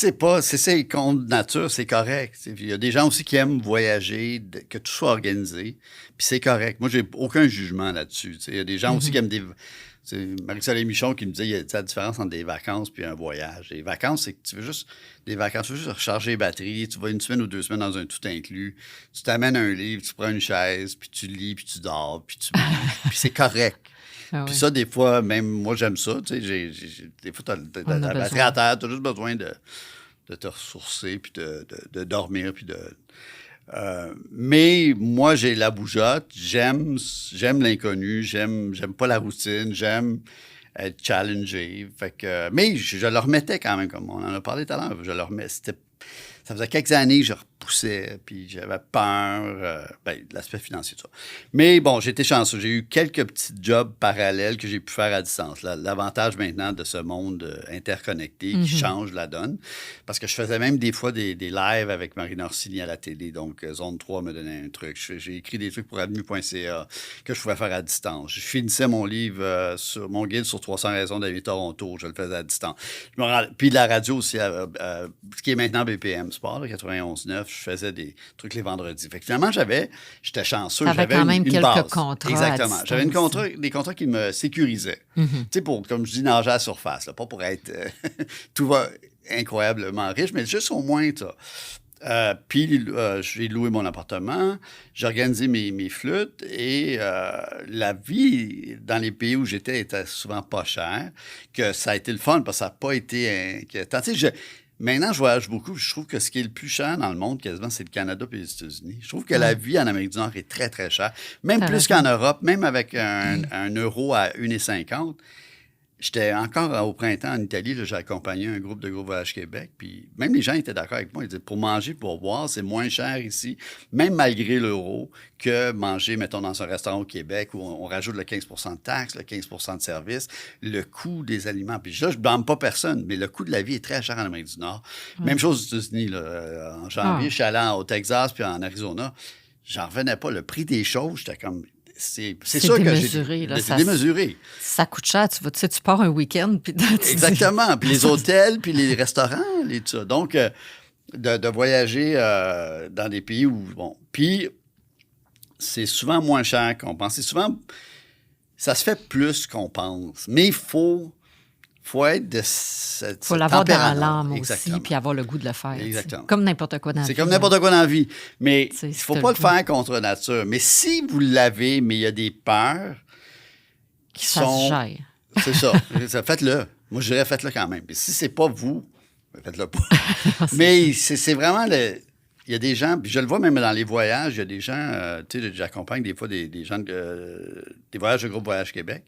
c'est contre nature, c'est correct. Il y a des gens aussi qui aiment voyager, que tout soit organisé, puis c'est correct. Moi, j'ai aucun jugement là-dessus. Il y a des gens aussi qui aiment des... C'est Marie-Soleil Michon qui me disait, il y a la différence entre des vacances puis un voyage. Les vacances, c'est que tu veux juste... Des vacances, tu veux juste recharger les batteries, tu vas 1 semaine ou 2 semaines dans un tout inclus, tu t'amènes un livre, tu prends une chaise, puis tu lis, puis tu dors, puis tu manges, puis c'est correct. Ah Puis oui. ça, des fois, même moi, j'aime ça. Tu sais, des fois, t'as On a la batterie besoin. à terre, t'as juste besoin de te ressourcer, puis de dormir, puis mais moi, j'ai la bougeotte. J'aime l'inconnu. J'aime pas la routine. J'aime être challengé. Fait que, mais je le remettais quand même, comme on en a parlé tout à l'heure. Je le remettais. Ça faisait quelques années que je repoussais, puis j'avais peur, de l'aspect financier, tout ça. Mais bon, j'étais chanceux. J'ai eu quelques petits jobs parallèles que j'ai pu faire à distance. L'avantage maintenant de ce monde interconnecté qui change la donne, parce que je faisais même des fois des lives avec Marine Orsini à la télé, donc Zone 3 me donnait un truc. J'ai écrit des trucs pour avenue.ca que je pouvais faire à distance. Je finissais mon livre, sur mon guide sur 300 raisons d'aller Toronto, je le faisais à distance. Puis la radio aussi, ce qui est maintenant BPM Sport, là, 91.9, je faisais des trucs les vendredis. Fait que finalement, j'étais chanceux. T'avais J'avais quand même une quelques base. contrats à Exactement. J'avais distance. des contrats qui me sécurisaient. Tu sais, pour, comme je dis, nager à la surface, là, pas pour être tout va incroyablement riche, mais juste au moins, ça. Puis, j'ai loué mon appartement, j'ai organisé mes flûtes et la vie dans les pays où j'étais était souvent pas chère, que ça a été le fun parce que ça n'a pas été inquiétant. Tu sais, maintenant, je voyage beaucoup. Je trouve que ce qui est le plus cher dans le monde, quasiment, c'est le Canada et les États-Unis. Je trouve que la vie en Amérique du Nord est très, très chère. Même T'as plus raison. qu'en Europe, même avec un euro à 1,50. J'étais encore au printemps en Italie, là, j'ai accompagné un groupe de Gros Voyage Québec, puis même les gens étaient d'accord avec moi. Ils disaient, pour manger, pour boire, c'est moins cher ici, même malgré l'euro, que manger, mettons, dans un restaurant au Québec où on rajoute le 15 de taxes, le 15 de services, le coût des aliments. Puis là, je ne blâme pas personne, mais le coût de la vie est très cher en Amérique du Nord. Même chose aux États-Unis. Là. En janvier, je suis allé au Texas puis en Arizona. J'en revenais pas. Le prix des choses, j'étais comme... C'est sûr que démesuré, là, c'est démesuré. Ça coûte cher. Tu sais, tu pars un week-end, puis tu dis- Exactement. Puis les hôtels, puis les restaurants, tout ça. Donc, de voyager dans des pays où... Bon, puis c'est souvent moins cher qu'on pense. C'est souvent... Ça se fait plus qu'on pense. Mais il faut être de cette faut l'avoir dans tempérament. l'âme aussi, Exactement. puis avoir le goût de le faire. tu sais. Exactement. Comme n'importe quoi dans la C'est vie, comme là. n'importe quoi dans la vie. Mais Tu sais, il ne si faut t'as pas le le goût. faire contre nature. Mais si vous l'avez, mais il y a des peurs qui Ça sont... se gère. C'est ça. Faites-le. Moi, je dirais faites-le quand même. Mais si c'est pas vous, faites-le pas. Mais c'est vraiment le... Il y a des gens, puis je le vois même dans les voyages, il y a des gens, tu sais, j'accompagne des fois des gens des voyages de Groupe Voyage Québec.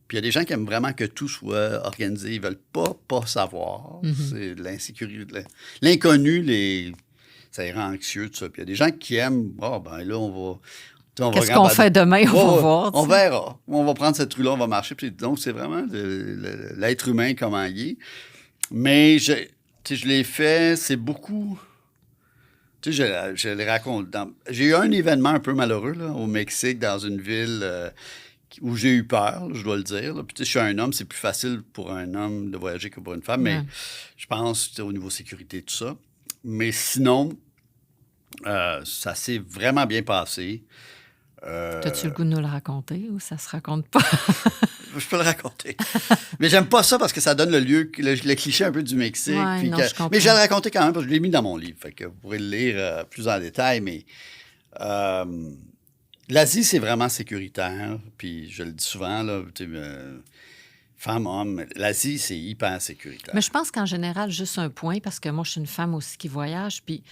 Puis il y a des gens qui aiment vraiment que tout soit organisé. Ils veulent pas savoir. C'est l'insécurité. L'inconnu, ça les rend anxieux, tout ça. Puis il y a des gens qui aiment, ben là, Qu'est-ce qu'on fait demain? On va voir. On verra. On va prendre cette rue-là, on va marcher. Puis, donc, c'est vraiment l'être humain, comment il est. Mais je l'ai fait, c'est beaucoup... Tu sais, je les raconte. J'ai eu un événement un peu malheureux là, au Mexique, dans une ville où j'ai eu peur, là, je dois le dire. Là. Puis, tu sais, je suis un homme, c'est plus facile pour un homme de voyager que pour une femme, mais je pense au niveau sécurité, tout ça. Mais sinon, ça s'est vraiment bien passé. T'as-tu le goût de nous le raconter ou ça se raconte pas? Je peux le raconter. Mais j'aime pas ça parce que ça donne le cliché un peu du Mexique. Ouais, puis non, je comprends. Mais je vais le raconter quand même parce que je l'ai mis dans mon livre. Fait que vous pourrez le lire plus en détail. Mais l'Asie, c'est vraiment sécuritaire. Puis je le dis souvent, là, femme, homme, l'Asie, c'est hyper sécuritaire. Mais je pense qu'en général, juste un point, parce que moi, je suis une femme aussi qui voyage, puis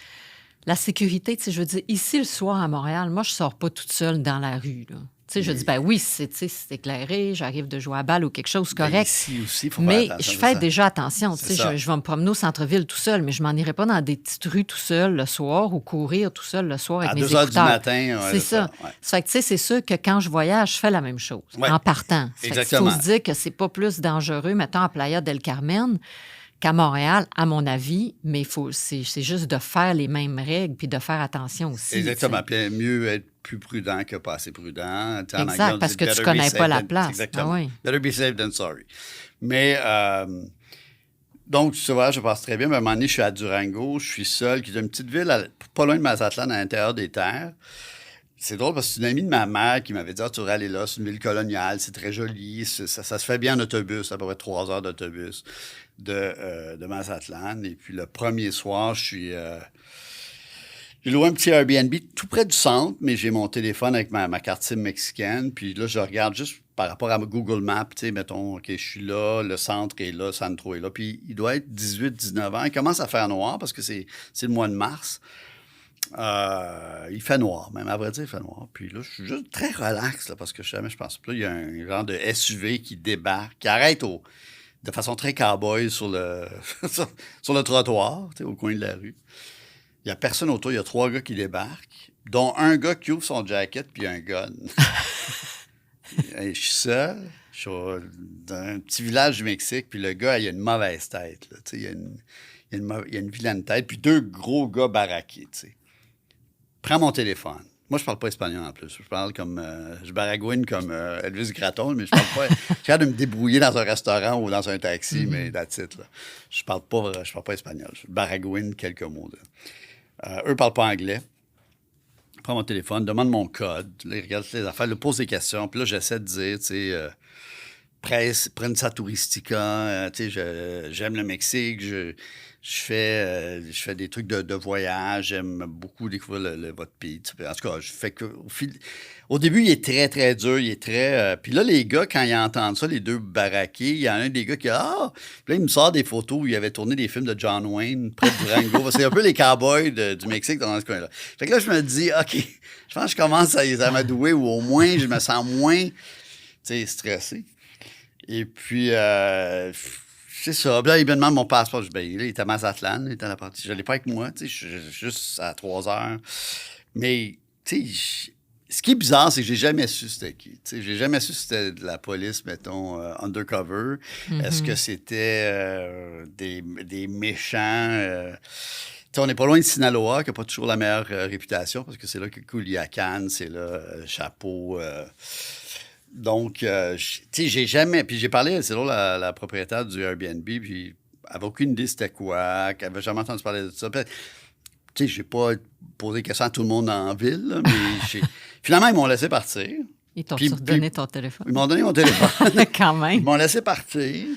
la sécurité, tu sais, je veux dire, ici, le soir à Montréal, moi, je sors pas toute seule dans la rue, là. Tu sais, je dis, ben oui, c'est éclairé, j'arrive de jouer à balle ou quelque chose, correct. Ben ici aussi, il faut faire mais attention. je fais déjà attention. Tu sais, je vais me promener au centre-ville tout seul, mais je m'en irai pas dans des petites rues tout seul le soir ou courir tout seul le soir avec à mes 2 heures écouteurs. du matin. C'est ça. Ouais. Ça fait que, tu sais, c'est sûr que quand je voyage, je fais la même chose, en partant. Il faut se dire que c'est pas plus dangereux, mettons, à Playa del Carmen qu'à Montréal, à mon avis, mais c'est juste de faire les mêmes règles puis de faire attention aussi. Exactement. Puis mieux être plus prudent que pas assez prudent. Exact, parce que tu ne connais pas la place. Exactement. Ah oui. Better be safe than sorry. Mais, donc, tu vois, je passe très bien. Mais à un moment donné, je suis à Durango, je suis seul, qui est une petite ville pas loin de Mazatlan, à l'intérieur des terres. C'est drôle parce que c'est une amie de ma mère qui m'avait dit « Ah, tu devrais aller là, c'est une ville coloniale, c'est très joli, ça se fait bien en autobus, à peu près 3 heures d'autobus de Mazatlan. » Et puis le premier soir, j'ai loué un petit Airbnb tout près du centre, mais j'ai mon téléphone avec ma carte SIM mexicaine. Puis là, je regarde juste par rapport à Google Maps, tu sais, mettons, OK, je suis là, le centre est là, Santro est là. Puis il doit être 18-19 ans. Il commence à faire noir parce que c'est le mois de mars. Il fait noir, même à vrai dire, il fait noir. Puis là, je suis juste très relax, là, parce que jamais je pense. Puis là, il y a un genre de SUV qui débarque, qui arrête de façon très cow-boy sur le trottoir, tu sais, au coin de la rue. Il n'y a personne autour, il y a 3 gars qui débarquent, dont un gars qui ouvre son jacket puis un gun. Je suis seul, je suis dans un petit village du Mexique, puis le gars, il a une mauvaise tête. Là, il a une vilaine tête, puis 2 gros gars baraqués. T'sais. Prends mon téléphone. Moi, je parle pas espagnol en plus. Je parle comme... je baragouine comme Elvis Gratton, mais je parle pas... Je suis capable de me débrouiller dans un restaurant ou dans un taxi, mais that's it, là. Je parle pas espagnol. Je baragouine quelques mots. Eux ne parlent pas anglais. Prends mon téléphone, demande mon code. Là, ils regardent les affaires, ils posent des questions. Puis là, j'essaie de dire, tu sais, Prensa Turistica, tu sais, j'aime le Mexique, je fais des trucs de voyage, j'aime beaucoup découvrir votre pays. En tout cas, je fais que... Au début, il est très, très dur, il est très... puis là, les gars, quand ils entendent ça, les 2 baraqués, il y en a un des gars qui ah! Puis là, il me sort des photos où il avait tourné des films de John Wayne près de Durango. C'est un peu les cowboys du Mexique dans ce coin-là. Fait que là, je me dis, OK, je pense que je commence à m'adouer ou au moins, je me sens moins, tu sais, stressé. Et puis... c'est ça. Puis là, il me demande mon passeport. Je dis, ben, il est à Mazatlan, il est à la partie. Je ne l'ai pas avec moi, tu sais, je suis juste à 3 heures. Mais, tu sais, ce qui est bizarre, c'est que j'ai jamais su c'était qui. Tu sais, j'ai jamais su si c'était de la police, mettons, undercover. Mm-hmm. Est-ce que c'était des méchants... Tu sais, on n'est pas loin de Sinaloa, qui n'a pas toujours la meilleure réputation, parce que c'est là que Culiacán, c'est là, Chapeau... Donc, tu sais, j'ai jamais... Puis j'ai parlé, c'est là, la propriétaire du Airbnb, puis elle n'avait aucune idée c'était quoi, qu'elle n'avait jamais entendu parler de ça. Puis, tu sais, j'ai pas posé des questions à tout le monde en ville, là, mais finalement, ils m'ont laissé partir. Ils t'ont donné ton téléphone. Ils m'ont donné mon téléphone. Quand même. Ils m'ont laissé partir.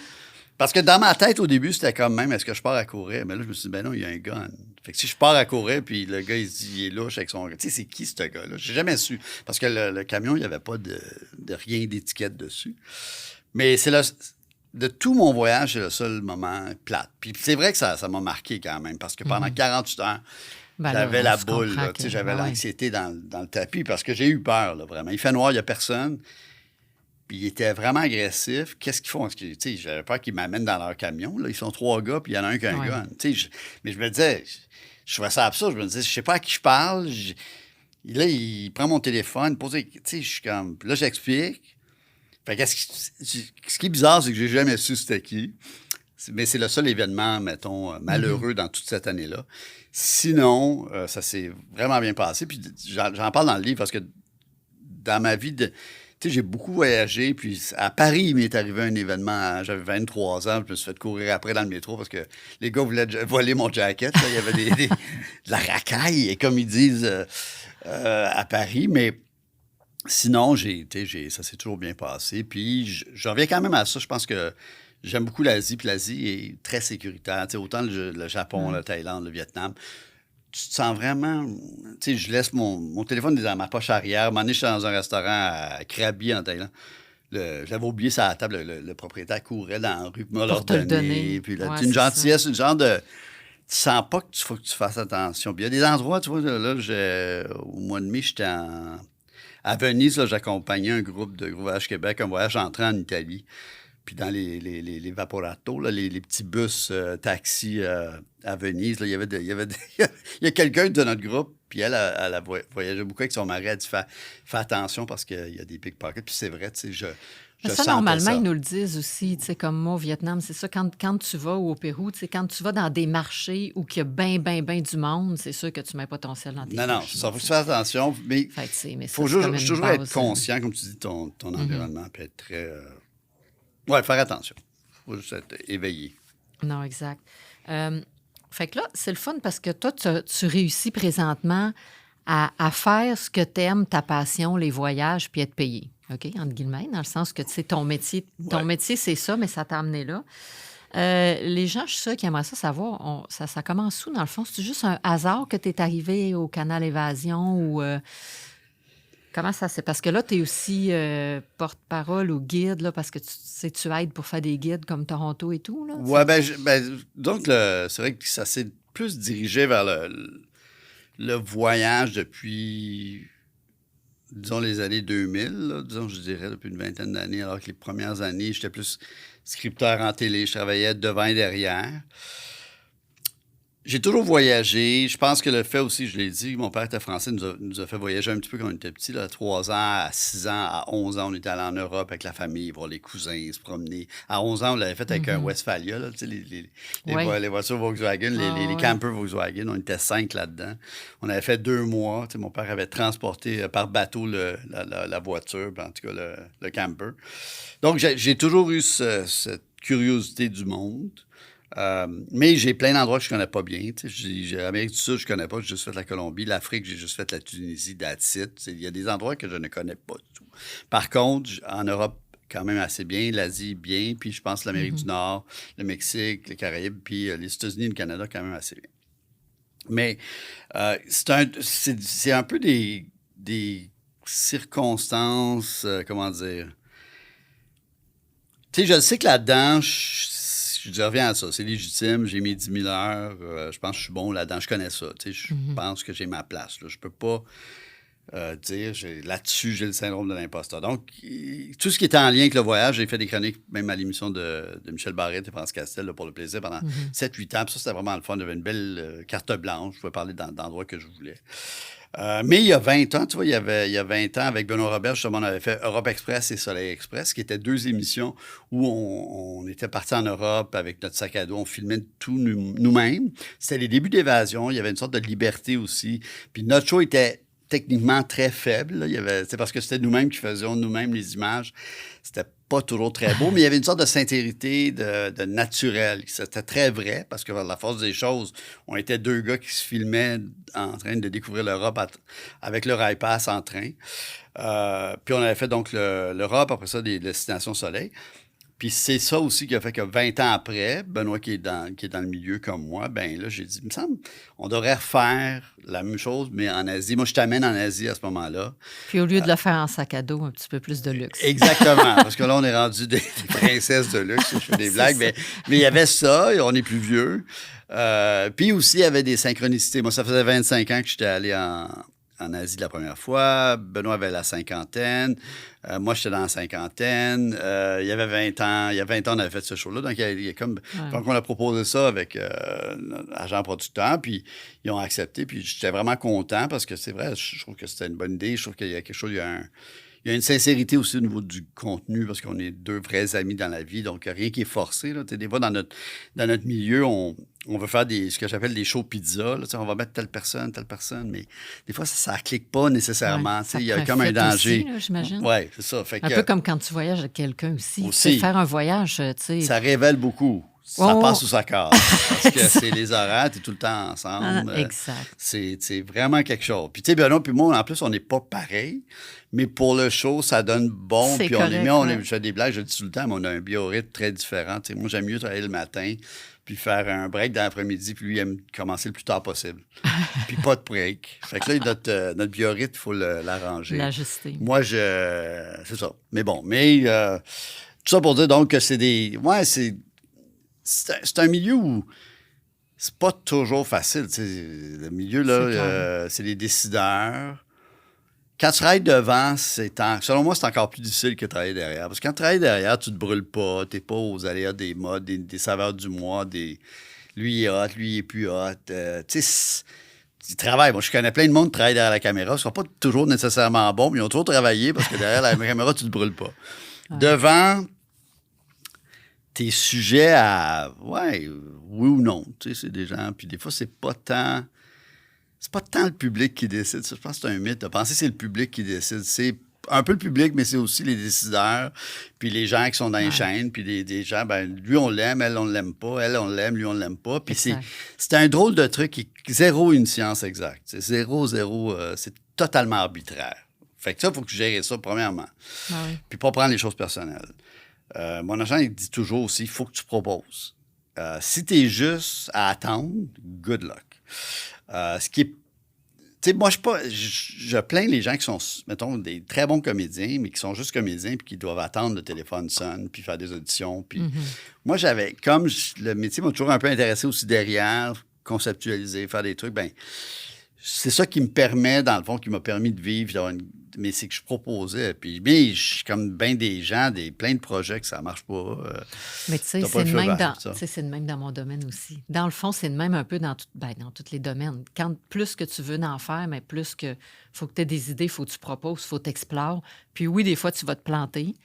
Parce que dans ma tête, au début, c'était comme même, est-ce que je pars à courir? Mais là, je me suis dit, ben non, il y a un gun. Fait que si je pars à courir, puis le gars, il se dit, il est louche avec son... Tu sais, c'est qui, ce gars-là? J'ai jamais su. Parce que le camion, il n'y avait pas de rien d'étiquette dessus. Mais c'est de tout mon voyage, c'est le seul moment plate. Puis c'est vrai que ça m'a marqué quand même, parce que pendant 48 heures, j'avais la boule, là, j'avais l'anxiété dans le tapis, parce que j'ai eu peur, là, vraiment. Il fait noir, il n'y a personne. Puis ils étaient vraiment agressifs. Qu'est-ce qu'ils font? J'avais peur qu'ils m'amènent dans leur camion. Là. Ils sont 3 gars, puis il y en a un qui a un gun. Mais je me disais, je trouvais ça absurde. Je me disais, je sais pas à qui je parle. Là, il prend mon téléphone, pose, je suis comme... Là, j'explique. Fait que ce qui est bizarre, c'est que j'ai jamais su c'était qui. Mais c'est le seul événement, mettons, malheureux dans toute cette année-là. Sinon, ça s'est vraiment bien passé. Puis j'en parle dans le livre parce que dans ma vie, j'ai beaucoup voyagé. Puis à Paris, il m'est arrivé un événement. J'avais 23 ans. Je me suis fait courir après dans le métro parce que les gars voulaient voler mon jacket. Là. Il y avait de la racaille, comme ils disent à Paris. Mais sinon, ça s'est toujours bien passé. Puis je reviens quand même à ça. Je pense que j'aime beaucoup l'Asie, puis l'Asie est très sécuritaire. Autant le Japon, la Thaïlande, le Vietnam. Tu te sens vraiment... je laisse mon téléphone dans ma poche arrière. À un moment donné, j'étais dans un restaurant à Krabi, en Thaïlande. J'avais oublié ça à la table. Le propriétaire courait dans la rue pour me leur donner. Puis là, une gentillesse, une genre de... Tu sens pas qu'il faut que tu fasses attention. Puis il y a des endroits, tu vois, là, au mois de mai, j'étais à Venise, là, j'accompagnais un groupe de Voyage Québec, un voyage entrant en Italie. Puis dans les Vaporato, là, les petits bus taxis à Venise, là, il y a quelqu'un de notre groupe, puis elle voyageait beaucoup avec son mari. Elle a dit fais attention parce qu'il y a des pickpockets. Puis c'est vrai, tu sais, ça, normalement, ils nous le disent aussi, tu sais, comme moi au Vietnam, c'est ça, quand tu vas au Pérou, tu sais, quand tu vas dans des marchés où il y a bien du monde, c'est sûr que tu ne mets pas ton ciel dans tes poches. Non, ça faut que tu fasses attention, mais il faut toujours être conscient, comme tu dis, ton environnement peut être très... Oui, faire attention. Il faut juste être éveillé. Non, exact. Fait que là, c'est le fun parce que toi, tu réussis présentement à faire ce que tu aimes, ta passion, les voyages, puis être payé. OK? Entre guillemets, dans le sens que, tu sais, ton métier, c'est ça, mais ça t'a amené là. Les gens, je suis sûre qui aimeraient ça savoir, ça commence où, dans le fond? C'est juste un hasard que tu es arrivé au Canal Évasion ou... Comment ça c'est? Parce que là, tu es aussi porte-parole ou guide, là, parce que tu aides pour faire des guides comme Toronto et tout. Oui, donc c'est vrai que ça s'est plus dirigé vers le voyage depuis, disons, les années 2000, là, disons, je dirais, depuis une vingtaine d'années, alors que les premières années, j'étais plus scripteur en télé, je travaillais devant et derrière. J'ai toujours voyagé. Je pense que le fait aussi, je l'ai dit, mon père était français, nous a fait voyager un petit peu quand on était petits. Là, à 3 ans, à 6 ans, à 11 ans, on était allé en Europe avec la famille, voir les cousins, se promener. À 11 ans, on l'avait fait avec un Westphalia, là, tu sais, les voitures Volkswagen, les campers Volkswagen. On était 5 là-dedans. On avait fait 2 mois. Tu sais, mon père avait transporté par bateau la voiture, en tout cas le camper. Donc, j'ai toujours eu cette curiosité du monde. Mais j'ai plein d'endroits que je connais pas bien. L'Amérique du Sud, je connais pas. J'ai juste fait la Colombie. L'Afrique, j'ai juste fait la Tunisie, that's it. Il y a des endroits que je ne connais pas du tout. Par contre, en Europe, quand même assez bien. L'Asie, bien. Puis je pense l'Amérique du Nord, le Mexique, les Caraïbes, puis les États-Unis et le Canada, quand même assez bien. Mais c'est un peu des circonstances, comment dire... Tu sais, je sais que là-dedans... Je reviens à ça, c'est légitime, j'ai mes 10 000 heures, je pense que je suis bon là-dedans, je connais ça, je pense que j'ai ma place. Là. Je peux pas dire, là-dessus, j'ai le syndrome de l'imposteur. Donc, tout ce qui était en lien avec le voyage, j'ai fait des chroniques, même à l'émission de Michel Barrette et France Castel, là, pour le plaisir, pendant 7-8 ans. Puis ça, c'était vraiment le fun, j'avais une belle carte blanche, je pouvais parler d'endroits que je voulais. Mais il y a 20 ans, tu vois, il y a 20 ans, avec Benoît Robert, justement, on avait fait Europe Express et Soleil Express, qui étaient 2 émissions où on était partis en Europe avec notre sac à dos, on filmait tout nous-mêmes. C'était les débuts d'Évasion, il y avait une sorte de liberté aussi. Puis notre show était techniquement très faible. Là. C'est parce que c'était nous-mêmes qui faisions nous-mêmes les images. C'était pas toujours très beau, mais il y avait une sorte de sincérité, de naturel. C'était très vrai, parce que la force des choses, on était 2 gars qui se filmaient en train de découvrir l'Europe avec leur iPass en train. Puis on avait fait donc l'Europe, après ça, des destinations soleil. Puis c'est ça aussi qui a fait que 20 ans après, Benoît qui est dans le milieu comme moi, ben là, j'ai dit, il me semble, on devrait refaire la même chose, mais en Asie. Moi, je t'amène en Asie à ce moment-là. Puis au lieu de le faire en sac à dos, un petit peu plus de luxe. Exactement, parce que là, on est rendu des princesses de luxe, je fais des blagues, mais il y avait ça, on est plus vieux. Puis aussi, il y avait des synchronicités. Moi, ça faisait 25 ans que j'étais allé en Asie la première fois. Benoît avait la cinquantaine. Moi, j'étais dans la cinquantaine. Il y avait 20 ans. Il y a 20 ans, on avait fait ce show-là. Donc, il y a comme... Ouais. Donc, on a proposé ça avec notre agent producteur, puis ils ont accepté. Puis j'étais vraiment content parce que c'est vrai, je trouve que c'était une bonne idée. Je trouve qu'il y a quelque chose... Il y a une sincérité aussi au niveau du contenu parce qu'on est deux vrais amis dans la vie, donc rien qui est forcé. Là. Des fois, dans notre milieu, on veut faire ce que j'appelle des shows pizza. Là. On va mettre telle personne, mais des fois, ça ne clique pas nécessairement. Ça il y a comme un danger. Aussi, là, j'imagine. Oui, c'est ça. Fait un peu comme quand tu voyages avec quelqu'un aussi. Faire un voyage, tu sais. Ça révèle beaucoup. Ça passe sous sa carte. Parce que c'est les horaires, tu es tout le temps ensemble. Exact. C'est vraiment quelque chose. Puis, tu sais, Benoît puis moi, en plus, on n'est pas pareil, mais pour le show, ça donne bon. C'est puis, correct, je fais des blagues, je le dis tout le temps, mais on a un biorhythme très différent. Tu sais, moi, j'aime mieux travailler le matin, puis faire un break dans l'après-midi, puis lui, il aime commencer le plus tard possible. Puis, pas de break. Fait que là, notre biorhythme, il faut l'arranger. L'ajuster. Moi, c'est ça. Mais bon, tout ça pour dire donc que c'est des. Ouais, c'est un milieu où c'est pas toujours facile. Le milieu, là, c'est les décideurs. Quand tu travailles devant, selon moi, c'est encore plus difficile que de travailler derrière. Parce que quand tu travailles derrière, tu te brûles pas, tu n'es pas aux aléas des modes, des saveurs du mois, lui, il est hot, lui, il est plus hot. Tu sais, ils travaillent. Moi, je connais plein de monde qui travaille derrière la caméra. Ils ne sont pas toujours nécessairement bons, mais ils ont toujours travaillé parce que derrière la caméra, tu ne te brûles pas. Ouais. Devant, t'es sujet à, oui ou non, tu sais, c'est des gens, puis des fois, c'est pas tant le public qui décide, ça, je pense que c'est un mythe de penser que c'est le public qui décide, c'est un peu le public, mais c'est aussi les décideurs, puis les gens qui sont dans les chaînes, puis des gens, ben lui, on l'aime, elle, on l'aime pas, elle, on l'aime, lui, on l'aime pas, puis c'est un drôle de truc qui est zéro une science exacte, c'est zéro, c'est totalement arbitraire. Fait que ça, il faut que tu gères ça, premièrement, puis pas prendre les choses personnelles. Mon agent, il dit toujours aussi, il faut que tu proposes. Si tu es juste à attendre, good luck. Ce qui est... Tu sais, moi, je plains les gens qui sont, mettons, des très bons comédiens, mais qui sont juste comédiens puis qui doivent attendre le téléphone sonne puis faire des auditions. Puis moi, comme le métier m'a toujours un peu intéressé aussi derrière, conceptualiser, faire des trucs, ben c'est ça qui me permet, dans le fond, qui m'a permis de vivre, mais c'est que je proposais. Puis, bien, je suis comme bien des gens, plein de projets que ça marche pas. Mais tu sais, c'est de même dans mon domaine aussi. Dans le fond, c'est de même un peu dans tous les domaines. Quand plus que tu veux en faire, mais plus que faut que tu aies des idées, il faut que tu proposes, il faut que tu explores. Puis oui, des fois, tu vas te planter,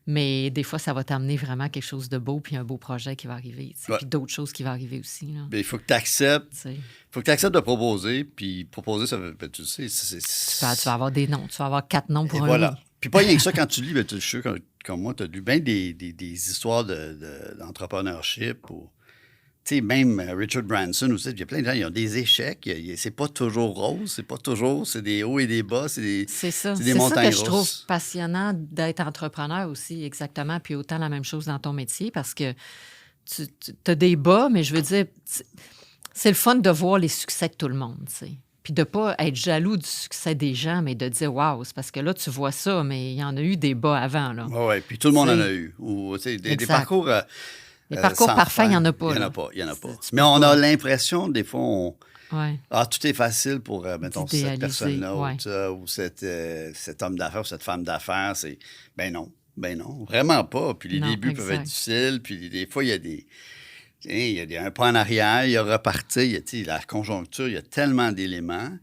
mais des fois, ça va t'amener vraiment quelque chose de beau, puis un beau projet qui va arriver. Puis d'autres choses qui vont arriver aussi. Il faut que tu acceptes. Il faut que tu acceptes de proposer. Puis proposer, ça veut tu sais. Tu vas avoir des noms. Tu vas avoir 4 noms pour un oui. Puis pas rien que ça, quand tu lis, ben, je suis sûr, comme moi, tu as lu bien des histoires d'entrepreneurship. Tu sais, même Richard Branson aussi, il y a plein de gens, ils ont des échecs. C'est pas toujours rose, c'est des hauts et des bas, c'est des montagnes russes. C'est ça que je trouve passionnant d'être entrepreneur aussi, exactement. Puis autant la même chose dans ton métier, parce que tu as des bas, mais je veux dire, c'est le fun de voir les succès de tout le monde, tu sais. Puis de ne pas être jaloux du succès des gens, mais de dire « Wow, c'est parce que là, tu vois ça, mais il y en a eu des bas avant. » Oui, puis tout le monde en a eu. Ou, des parcours... les parcours parfaits, il n'y en a pas. Il n'y en a pas. Mais on a l'impression, des fois, tout est facile pour, mettons, cette personne-là ou cet homme d'affaires ou cette femme d'affaires. Ben non, vraiment pas. Puis les débuts peuvent être difficiles. Puis des fois, il y a un pas en arrière, il y a reparti, la conjoncture, il y a tellement d'éléments.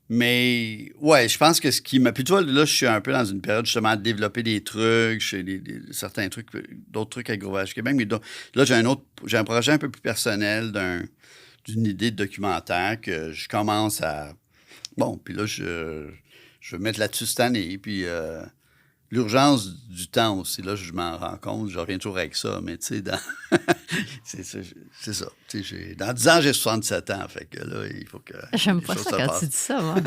Mais, ouais, je pense que ce qui m'a... Puis tu vois, là, je suis un peu dans une période, justement, de développer des trucs, certains trucs, d'autres trucs à Gros Voyage Québec. Mais là, j'ai un projet un peu plus personnel d'une idée de documentaire que je commence à... Bon, puis là, je vais me mettre là-dessus cette année. Puis l'urgence du temps aussi, là, je m'en rends compte. Je reviens toujours avec ça, mais tu sais, c'est ça. Dans 10 ans, j'ai 67 ans, fait que là, il faut que... J'aime pas ça quand tu dis ça, moi.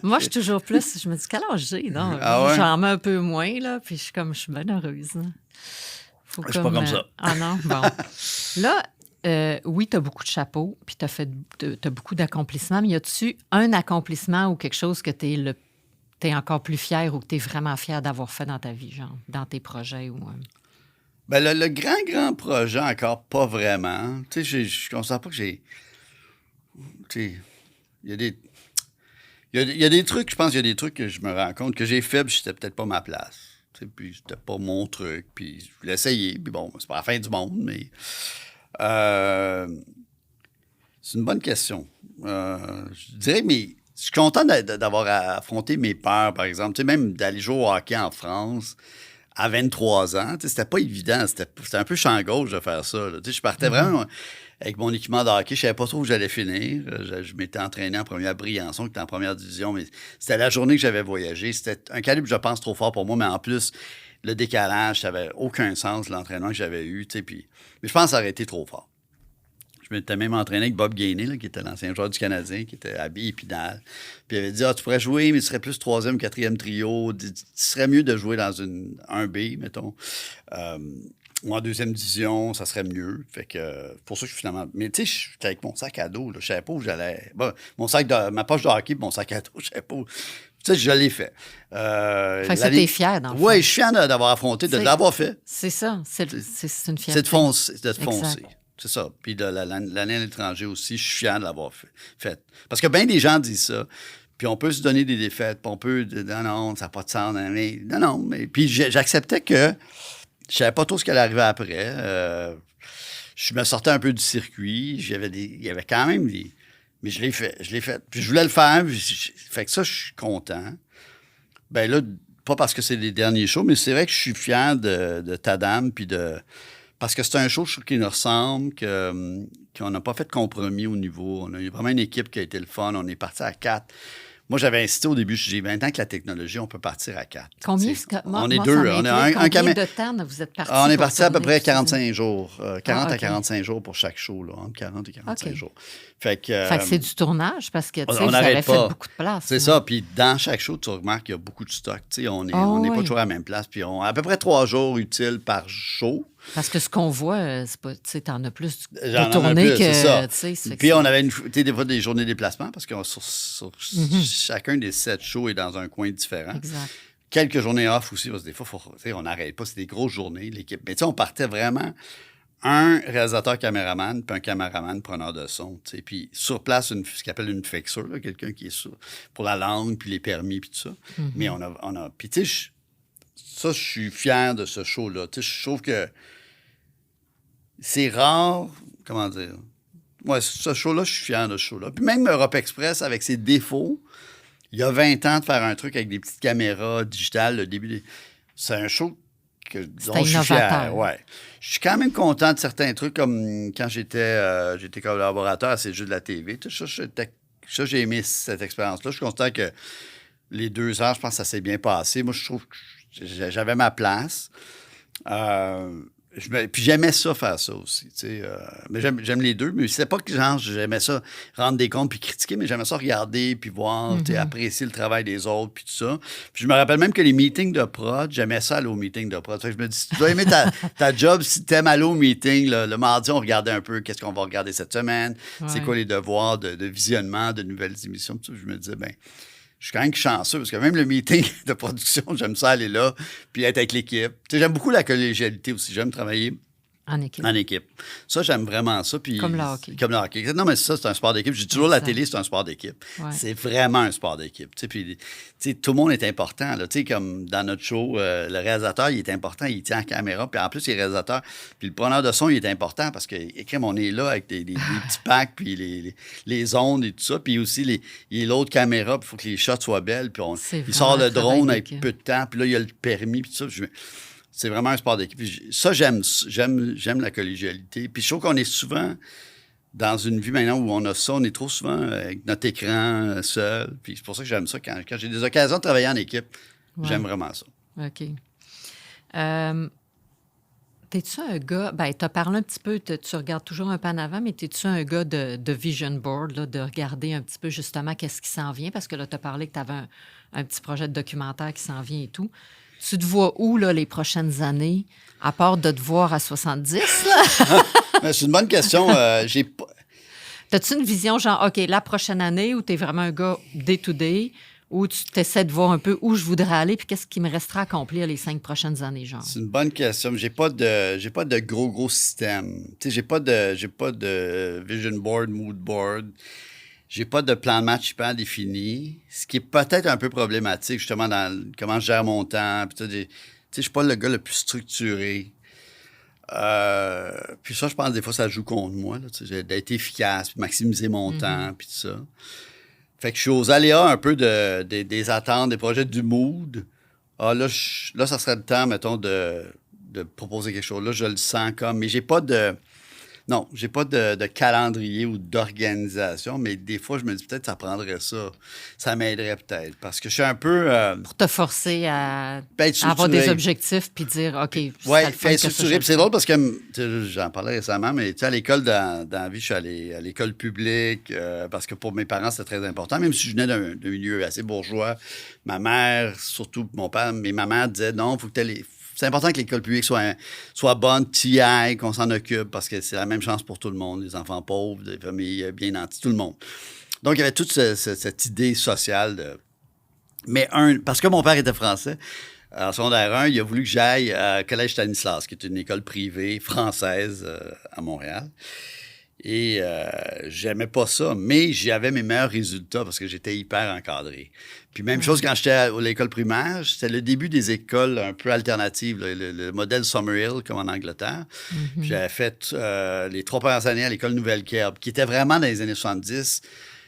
Moi, je suis toujours plus... Je me dis, quel âge j'ai, non? J'en mets un peu moins, là, puis je suis bien heureuse. Je suis pas comme ça. Ah non? Bon. Là, oui, tu as beaucoup de chapeaux, puis tu as beaucoup d'accomplissements, mais y a-tu un accomplissement ou quelque chose que tu es encore plus fier ou que tu es vraiment fier d'avoir fait dans ta vie, genre, dans tes projets ou... Ben, le grand projet, encore pas vraiment. Tu sais, je ne considère pas que j'ai... Tu sais, il y Il y a des trucs, je pense qu'il y a des trucs que je me rends compte que j'ai fait, puis c'était peut-être pas ma place. Puis c'était pas mon truc, puis je voulais essayer, puis bon, c'est pas la fin du monde, mais... c'est une bonne question. Je dirais, mais je suis content d'avoir affronté mes peurs, par exemple. Tu sais, même d'aller jouer au hockey en France à 23 ans, tu sais, c'était pas évident. C'était un peu champ gauche de faire ça. Là. Tu sais, je partais vraiment avec mon équipement de hockey. Je savais pas trop où j'allais finir. Je m'étais entraîné en première à Briançon, qui était en première division, mais c'était la journée que j'avais voyagé. C'était un calibre, je pense, trop fort pour moi, mais en plus, le décalage, ça n'avait aucun sens, l'entraînement que j'avais eu. Tu sais, mais je pense que ça aurait été trop fort. Je m'étais même entraîné avec Bob Gainey, là, qui était l'ancien joueur du Canadien, qui était à Épinal. Puis il avait dit, tu pourrais jouer, mais tu serais plus troisième, quatrième trio. Tu serais mieux de jouer dans une 1B, mettons. Ou en deuxième division, ça serait mieux. Fait que, pour ça que je suis finalement... Mais tu sais, j'étais avec mon sac à dos, là. Je savais pas où j'allais. Bon, ma poche de hockey, mon sac à dos, je savais pas où... Tu sais, je l'ai fait. Fait que t'es fier, dans le fond. Oui, je suis fier d'avoir affronté, de l'avoir fait. C'est ça. C'est une fierté. C'est de foncer. C'est ça. Puis l'année à l'étranger aussi, je suis fier de l'avoir fait. Parce que bien des gens disent ça. Puis on peut se donner des défaites. Puis on peut dire, non, ça n'a pas de sens. Mais, non. Mais, puis j'acceptais que je savais pas trop ce qui allait arriver après. Je me sortais un peu du circuit. Il y avait quand même des... Mais je l'ai fait. Puis je voulais le faire. Fait que ça, je suis content. Ben là, pas parce que c'est les derniers shows, mais c'est vrai que je suis fier de Tadam. Puis de... Parce que c'est un show, je trouve, qui nous ressemble, qu'on n'a pas fait de compromis au niveau. On a eu vraiment une équipe qui a été le fun. On est parti à 4. Moi, j'avais insisté au début, j'ai dit, maintenant que la technologie, on peut partir à 4. Combien? On est deux. On a un combien de temps vous êtes partis? On est parti à peu près 45 jours. 40 à 45 jours pour chaque show, là, entre 40 et 45 jours. Fait que c'est du tournage, parce que, tu sais, on vous avez pas. fait beaucoup de place. C'est ça. Puis dans chaque show, tu remarques qu'il y a beaucoup de stock. Tu sais, on n'est pas toujours à la même place. Puis on a à peu près 3 jours utiles par show. Parce que ce qu'on voit, c'est pas, tu sais, t'en as plus de tournées que... C'est ça. Puis on avait des fois des journées de déplacement parce que sur chacun des 7 shows est dans un coin différent. Exact. Quelques journées off aussi, parce que des fois, on n'arrête pas. C'est des grosses journées, l'équipe. Mais tu sais, on partait vraiment un réalisateur caméraman puis un caméraman preneur de son. Tu sais. Puis sur place, ce qu'on appelle une fixeur, là, quelqu'un qui est pour la langue puis les permis puis tout ça. Mais on a puis tu sais, ça, je suis fier de ce show-là. Tu sais, je trouve que c'est rare, comment dire. Ouais, ce show-là, je suis fier de ce show-là. Puis même Europe Express, avec ses défauts, il y a 20 ans de faire un truc avec des petites caméras digitales, le début c'est un show dont je suis fier. Ouais. Je suis quand même content de certains trucs, comme quand j'étais collaborateur à ces jeux de la TV. Ça, j'ai aimé cette expérience-là. Je suis content que les 2 heures, je pense que ça s'est bien passé. Moi, je trouve que j'avais ma place. Puis j'aimais ça, faire ça aussi. Mais j'aime les deux. Mais c'est pas que genre, j'aimais ça, rendre des comptes puis critiquer, mais j'aimais ça regarder puis voir, apprécier le travail des autres puis tout ça. Puis je me rappelle même que les meetings de prod, j'aimais ça aller aux meetings de prod. Fait que je me dis, si tu dois aimer ta job, si tu aimes aller au meeting, le mardi, on regardait un peu qu'est-ce qu'on va regarder cette semaine, c'est quoi les devoirs de visionnement de nouvelles émissions. Puis je me disais, je suis quand même chanceux parce que même le meeting de production, j'aime ça aller là puis être avec l'équipe. Tu sais, j'aime beaucoup la collégialité aussi. J'aime travailler en équipe. Ça, j'aime vraiment ça. Puis, comme le hockey. Non, mais ça, c'est un sport d'équipe. Je dis toujours, la télé, c'est un sport d'équipe. Ouais. C'est vraiment un sport d'équipe. Tu sais, puis, tout le monde est important. Là. Tu sais, comme dans notre show, le réalisateur, il est important. Il tient la caméra. Puis en plus, il est réalisateur. Puis le preneur de son, il est important parce que, on est là avec des petits packs, puis les ondes et tout ça. Puis aussi, il y a l'autre caméra. Puis il faut que les shots soient belles. Puis il sort le drone avec peu de temps. Puis là, il y a le permis. Puis tout ça. C'est vraiment un sport d'équipe. Ça, j'aime la collégialité. Puis je trouve qu'on est souvent dans une vie maintenant où on a ça. On est trop souvent avec notre écran seul. Puis c'est pour ça que j'aime ça. Quand j'ai des occasions de travailler en équipe, j'aime vraiment ça. OK. T'es-tu un gars... t'as parlé un petit peu, tu regardes toujours un peu en avant, mais t'es-tu un gars de vision board, là, de regarder un petit peu justement qu'est-ce qui s'en vient? Parce que là, t'as parlé que t'avais un petit projet de documentaire qui s'en vient et tout. Tu te vois où, là, les prochaines années, à part de te voir à 70, là? C'est une bonne question. J'ai pas... T'as-tu une vision, genre, OK, la prochaine année, où t'es vraiment un gars day-to-day, où tu t'essaies de voir un peu où je voudrais aller, puis qu'est-ce qui me restera à accomplir les 5 prochaines années, genre? C'est une bonne question. J'ai pas de gros système. Tu sais, j'ai pas de vision board, mood board. j'ai pas de plan de match hyper défini, ce qui est peut-être un peu problématique, justement, dans comment je gère mon temps. Puis, tu sais, je suis pas le gars le plus structuré. Puis ça, je pense, des fois, ça joue contre moi, là, tu sais, d'être efficace, puis maximiser mon temps, puis tout ça. Fait que je suis aux aléas un peu des attentes, des projets du mood. Ah, là, ça serait le temps, mettons, de proposer quelque chose. Là, je le sens comme... Mais j'ai pas de calendrier ou d'organisation, mais des fois, je me dis peut-être que ça prendrait ça. Ça m'aiderait peut-être. Parce que je suis un peu... Pour te forcer à être avoir des structuré. objectifs puis dire, OK, Oui, fait structuré. Puis c'est drôle parce que, tu sais, j'en parlais récemment, mais tu sais, à l'école, dans la vie, je suis allé à l'école publique parce que pour mes parents, c'était très important. Même si je venais d'un milieu assez bourgeois, ma mère, surtout mon père, mais ma mère disait, non, il faut que tu c'est important que l'école publique soit bonne, tu y ailles, qu'on s'en occupe, parce que c'est la même chance pour tout le monde, les enfants pauvres, des familles bien nanties, tout le monde. Donc, il y avait toute cette idée sociale. Mais parce que mon père était français, en secondaire 1, il a voulu que j'aille à Collège Stanislas, qui est une école privée française à Montréal. Et j'aimais pas ça, mais j'avais mes meilleurs résultats parce que j'étais hyper encadré. Puis même chose quand j'étais à l'école primaire, c'était le début des écoles un peu alternatives, le modèle Summerhill, comme en Angleterre. Puis j'avais fait les 3 premières années à l'école Nouvelle-Kerbe, qui était vraiment dans les années 70.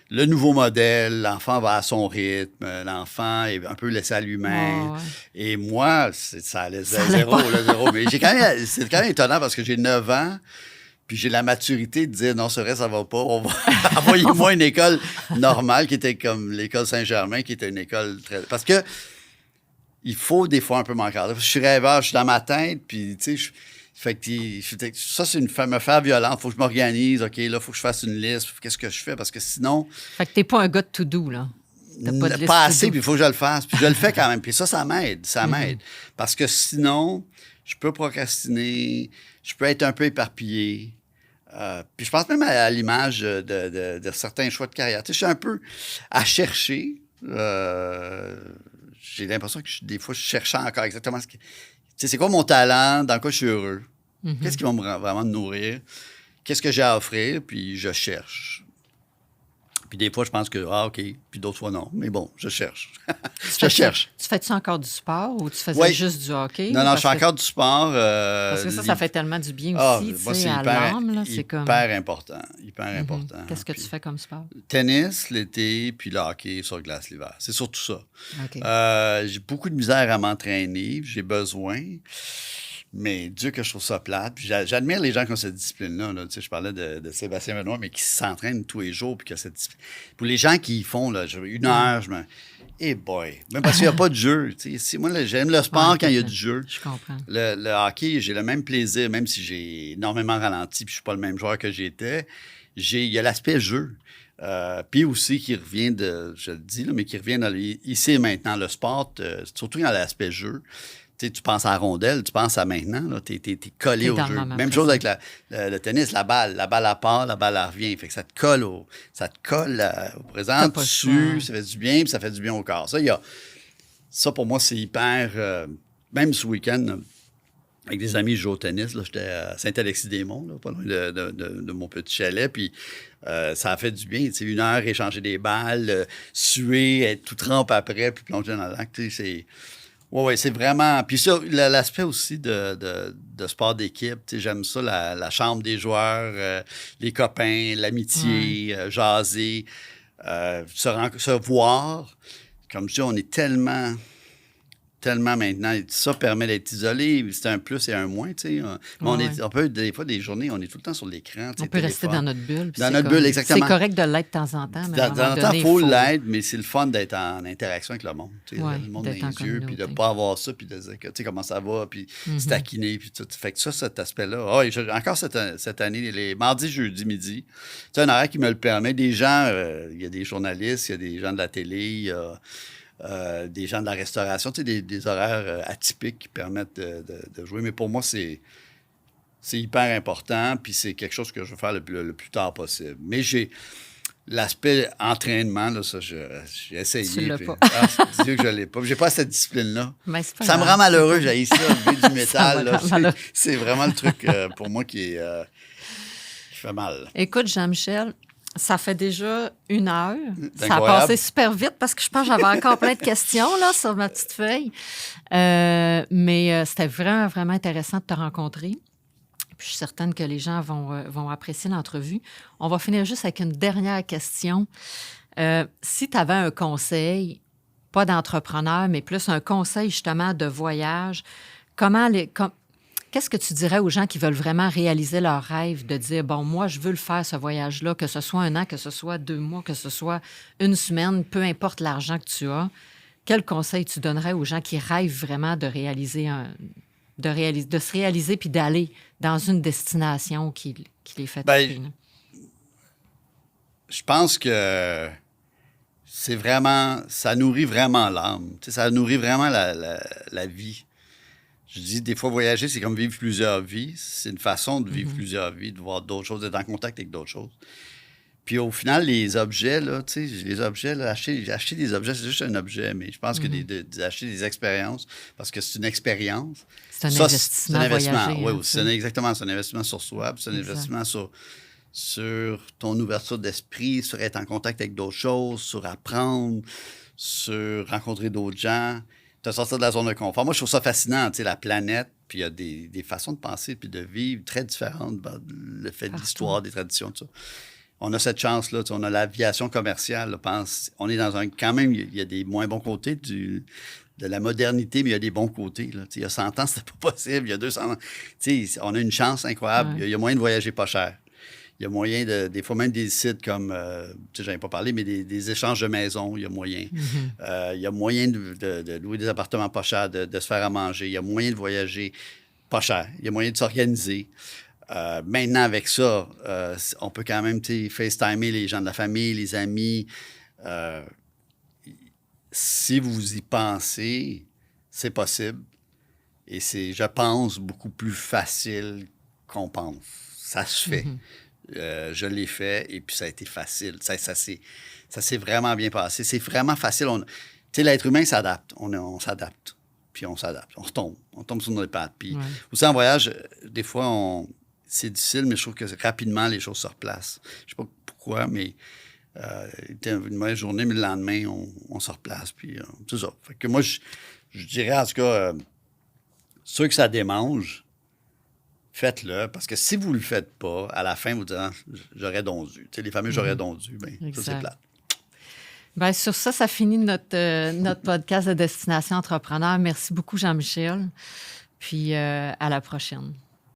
Le nouveau modèle, l'enfant va à son rythme, l'enfant est un peu laissé à lui-même. Ouais. Et moi, ça allait zéro. Mais c'est quand même étonnant parce que j'ai 9 ans. Puis j'ai la maturité de dire, non, c'est vrai, ça va pas. Envoyez-moi une école normale qui était comme l'école Saint-Germain, qui était une école très... Parce que il faut des fois un peu m'encadrer. Je suis rêveur, je suis dans ma tête, puis tu sais, ça, c'est me faire violent. Il faut que je m'organise. OK, là, il faut que je fasse une liste. Qu'est-ce que je fais? Parce que sinon... Fait que t'es pas un gars de to-do, là. T'as pas de liste Pas assez, to-do. puis il faut que je le fasse. Puis je le fais quand même. Puis ça m'aide. Ça m'aide. Parce que sinon, je peux procrastiner, je peux être un peu éparpillé. Puis je pense même à l'image de certains choix de carrière. Tu sais, je suis un peu à chercher. J'ai l'impression que des fois, je cherche encore exactement ce que... Tu sais, c'est quoi mon talent? Dans quoi je suis heureux? Qu'est-ce qui va vraiment me nourrir? Qu'est-ce que j'ai à offrir? Puis je cherche. Puis des fois, je pense que, OK. Puis d'autres fois, non. Mais bon, je cherche. Je cherche. Tu fais-tu encore du sport ou tu faisais Oui. juste du hockey? Non, je fais encore du sport. Parce que ça fait tellement du bien aussi, tu moi, sais, c'est à l'âme. Là, c'est comme... hyper important. Hyper important. Qu'est-ce que Puis, tu fais comme sport? tennis l'été, puis le hockey sur glace l'hiver. C'est surtout ça. OK. J'ai beaucoup de misère à m'entraîner. J'ai besoin. Mais Dieu que je trouve ça plate. Puis j'admire les gens qui ont cette discipline-là. Là. Tu sais, je parlais de Sébastien Benoît, mais qui s'entraînent tous les jours. Puis qui a cette discipline. Pour les gens qui font là, 1 heure, je me... Eh boy! Même parce qu'il n'y a pas de jeu. Tu sais, moi, j'aime le sport quand il y a du jeu. Je comprends. Le hockey, j'ai le même plaisir, même si j'ai énormément ralenti puis je ne suis pas le même joueur que j'étais. Il y a l'aspect jeu. Puis aussi qui revient je le dis, là, mais qui revient ici et maintenant. Le sport, surtout dans l'aspect jeu. Tu sais, tu penses à la rondelle, tu penses à maintenant, tu es collé au jeu. Même chose avec le tennis, la balle à part, la balle elle revient. Fait que ça te colle au présent, tu sues, ça fait du bien, puis ça fait du bien au corps. Ça pour moi, c'est hyper... même ce week-end, avec des amis, je joue au tennis, là, j'étais à Saint-Alexis-des-Monts, là, pas loin de mon petit chalet, puis ça a fait du bien. 1 heure, échanger des balles, suer, être tout trempe après, puis plonger dans le lac, tu sais, c'est... Oui, c'est vraiment... Puis ça, l'aspect aussi de sport d'équipe, tu sais, j'aime ça, la chambre des joueurs, les copains, l'amitié, jaser, se voir. Comme je dis, on est tellement maintenant. Ça permet d'être isolé. C'est un plus et un moins, tu sais. On peut, des fois, des journées, on est tout le temps sur l'écran. On peut rester dans notre bulle. Dans notre bulle, exactement. C'est correct de l'être de temps en temps. Mais de temps en temps, il faut l'être, mais c'est le fun d'être en interaction avec le monde. Le monde dans les yeux, puis de ne pas avoir ça, puis de dire que, tu sais, comment ça va, puis se taquiner, puis tout. Fait que ça, cet aspect-là. Encore cette année, les mardis, jeudi, midi, c'est un horaire qui me le permet. Des gens, il y a des journalistes, il y a des gens de la télé, il y a... des gens de la restauration, tu sais, des horaires atypiques qui permettent de jouer. Mais pour moi, c'est hyper important, puis c'est quelque chose que je veux faire le plus tard possible. Mais j'ai l'aspect entraînement, là, ça, j'ai essayé. Tu l'as pas. C'est Dieu que je ne l'ai pas. J'ai pas cette discipline-là. Ça me rend malheureux, j'ai ça, lever du métal. C'est vraiment le truc pour moi qui fait mal. Écoute, Jean-Michel, Ça fait déjà 1 heure. C'est Ça a incroyable. passé super vite parce que je pense que j'avais encore plein de questions là, sur ma petite feuille. Mais c'était vraiment, vraiment intéressant de te rencontrer. Puis je suis certaine que les gens vont apprécier l'entrevue. On va finir juste avec une dernière question. Si tu avais un conseil, pas d'entrepreneur, mais plus un conseil justement de voyage, qu'est-ce que tu dirais aux gens qui veulent vraiment réaliser leur rêve de dire, bon, moi, je veux le faire, ce voyage-là, que ce soit 1 an, que ce soit 2 mois, que ce soit 1 semaine, peu importe l'argent que tu as. Quel conseil tu donnerais aux gens qui rêvent vraiment de réaliser de se réaliser puis d'aller dans une destination qui les fait triper, là? Je pense que c'est vraiment... Ça nourrit vraiment l'âme. Tu sais, ça nourrit vraiment la vie. Je dis, des fois, voyager, c'est comme vivre plusieurs vies. C'est une façon de vivre plusieurs vies, de voir d'autres choses, d'être en contact avec d'autres choses. Puis au final, les objets, là, tu sais, les objets, là, acheter des objets, c'est juste un objet, mais je pense que d'acheter des expériences, parce que c'est une expérience. C'est un Ça, investissement. C'est un investissement, voyager, oui, hein, c'est exactement, c'est un investissement sur soi, puis c'est un Exact. investissement sur ton ouverture d'esprit, sur être en contact avec d'autres choses, sur apprendre, sur rencontrer d'autres gens, te sortir de la zone de confort. Moi, je trouve ça fascinant, tu sais, la planète, puis il y a des façons de penser puis de vivre très différentes, le fait de l'histoire, des traditions, tout ça. On a cette chance-là, on a l'aviation commerciale, là, on est dans quand même, il y a des moins bons côtés de la modernité, mais il y a des bons côtés. Là. Il y a 100 ans, c'était pas possible. Il y a 200 ans. On a une chance incroyable. Ouais. Il y a moyen de voyager pas cher. Il y a moyen des fois même des sites comme, j'en ai pas parlé, mais des échanges de maisons, il y a moyen. Il y a moyen de louer des appartements pas chers, de se faire à manger. Il y a moyen de voyager pas cher. Il y a moyen de s'organiser. Maintenant, avec ça, on peut quand même FaceTimer les gens de la famille, les amis. Si vous y pensez, c'est possible. Et c'est, je pense, beaucoup plus facile qu'on pense. Ça se fait. Je l'ai fait et puis ça a été facile. Ça s'est vraiment bien passé. C'est vraiment facile. Tu sais, l'être humain s'adapte. On s'adapte. Puis on s'adapte. On retombe. On tombe sur nos pattes. Puis aussi en voyage, des fois, c'est difficile, mais je trouve que rapidement, les choses se replacent. Je sais pas pourquoi, mais c'était une mauvaise journée, mais le lendemain, on se replace. Puis c'est ça. Fait que moi, je dirais en tout cas, ceux que ça démange, faites-le. Parce que si vous ne le faites pas, à la fin, vous dites, j'aurais donc dû. Tu sais, les fameux j'aurais donc dû, bien, ça, c'est plate. Bien, sur ça, ça finit notre podcast de Destination Entrepreneur. Merci beaucoup, Jean-Michel. Puis à la prochaine.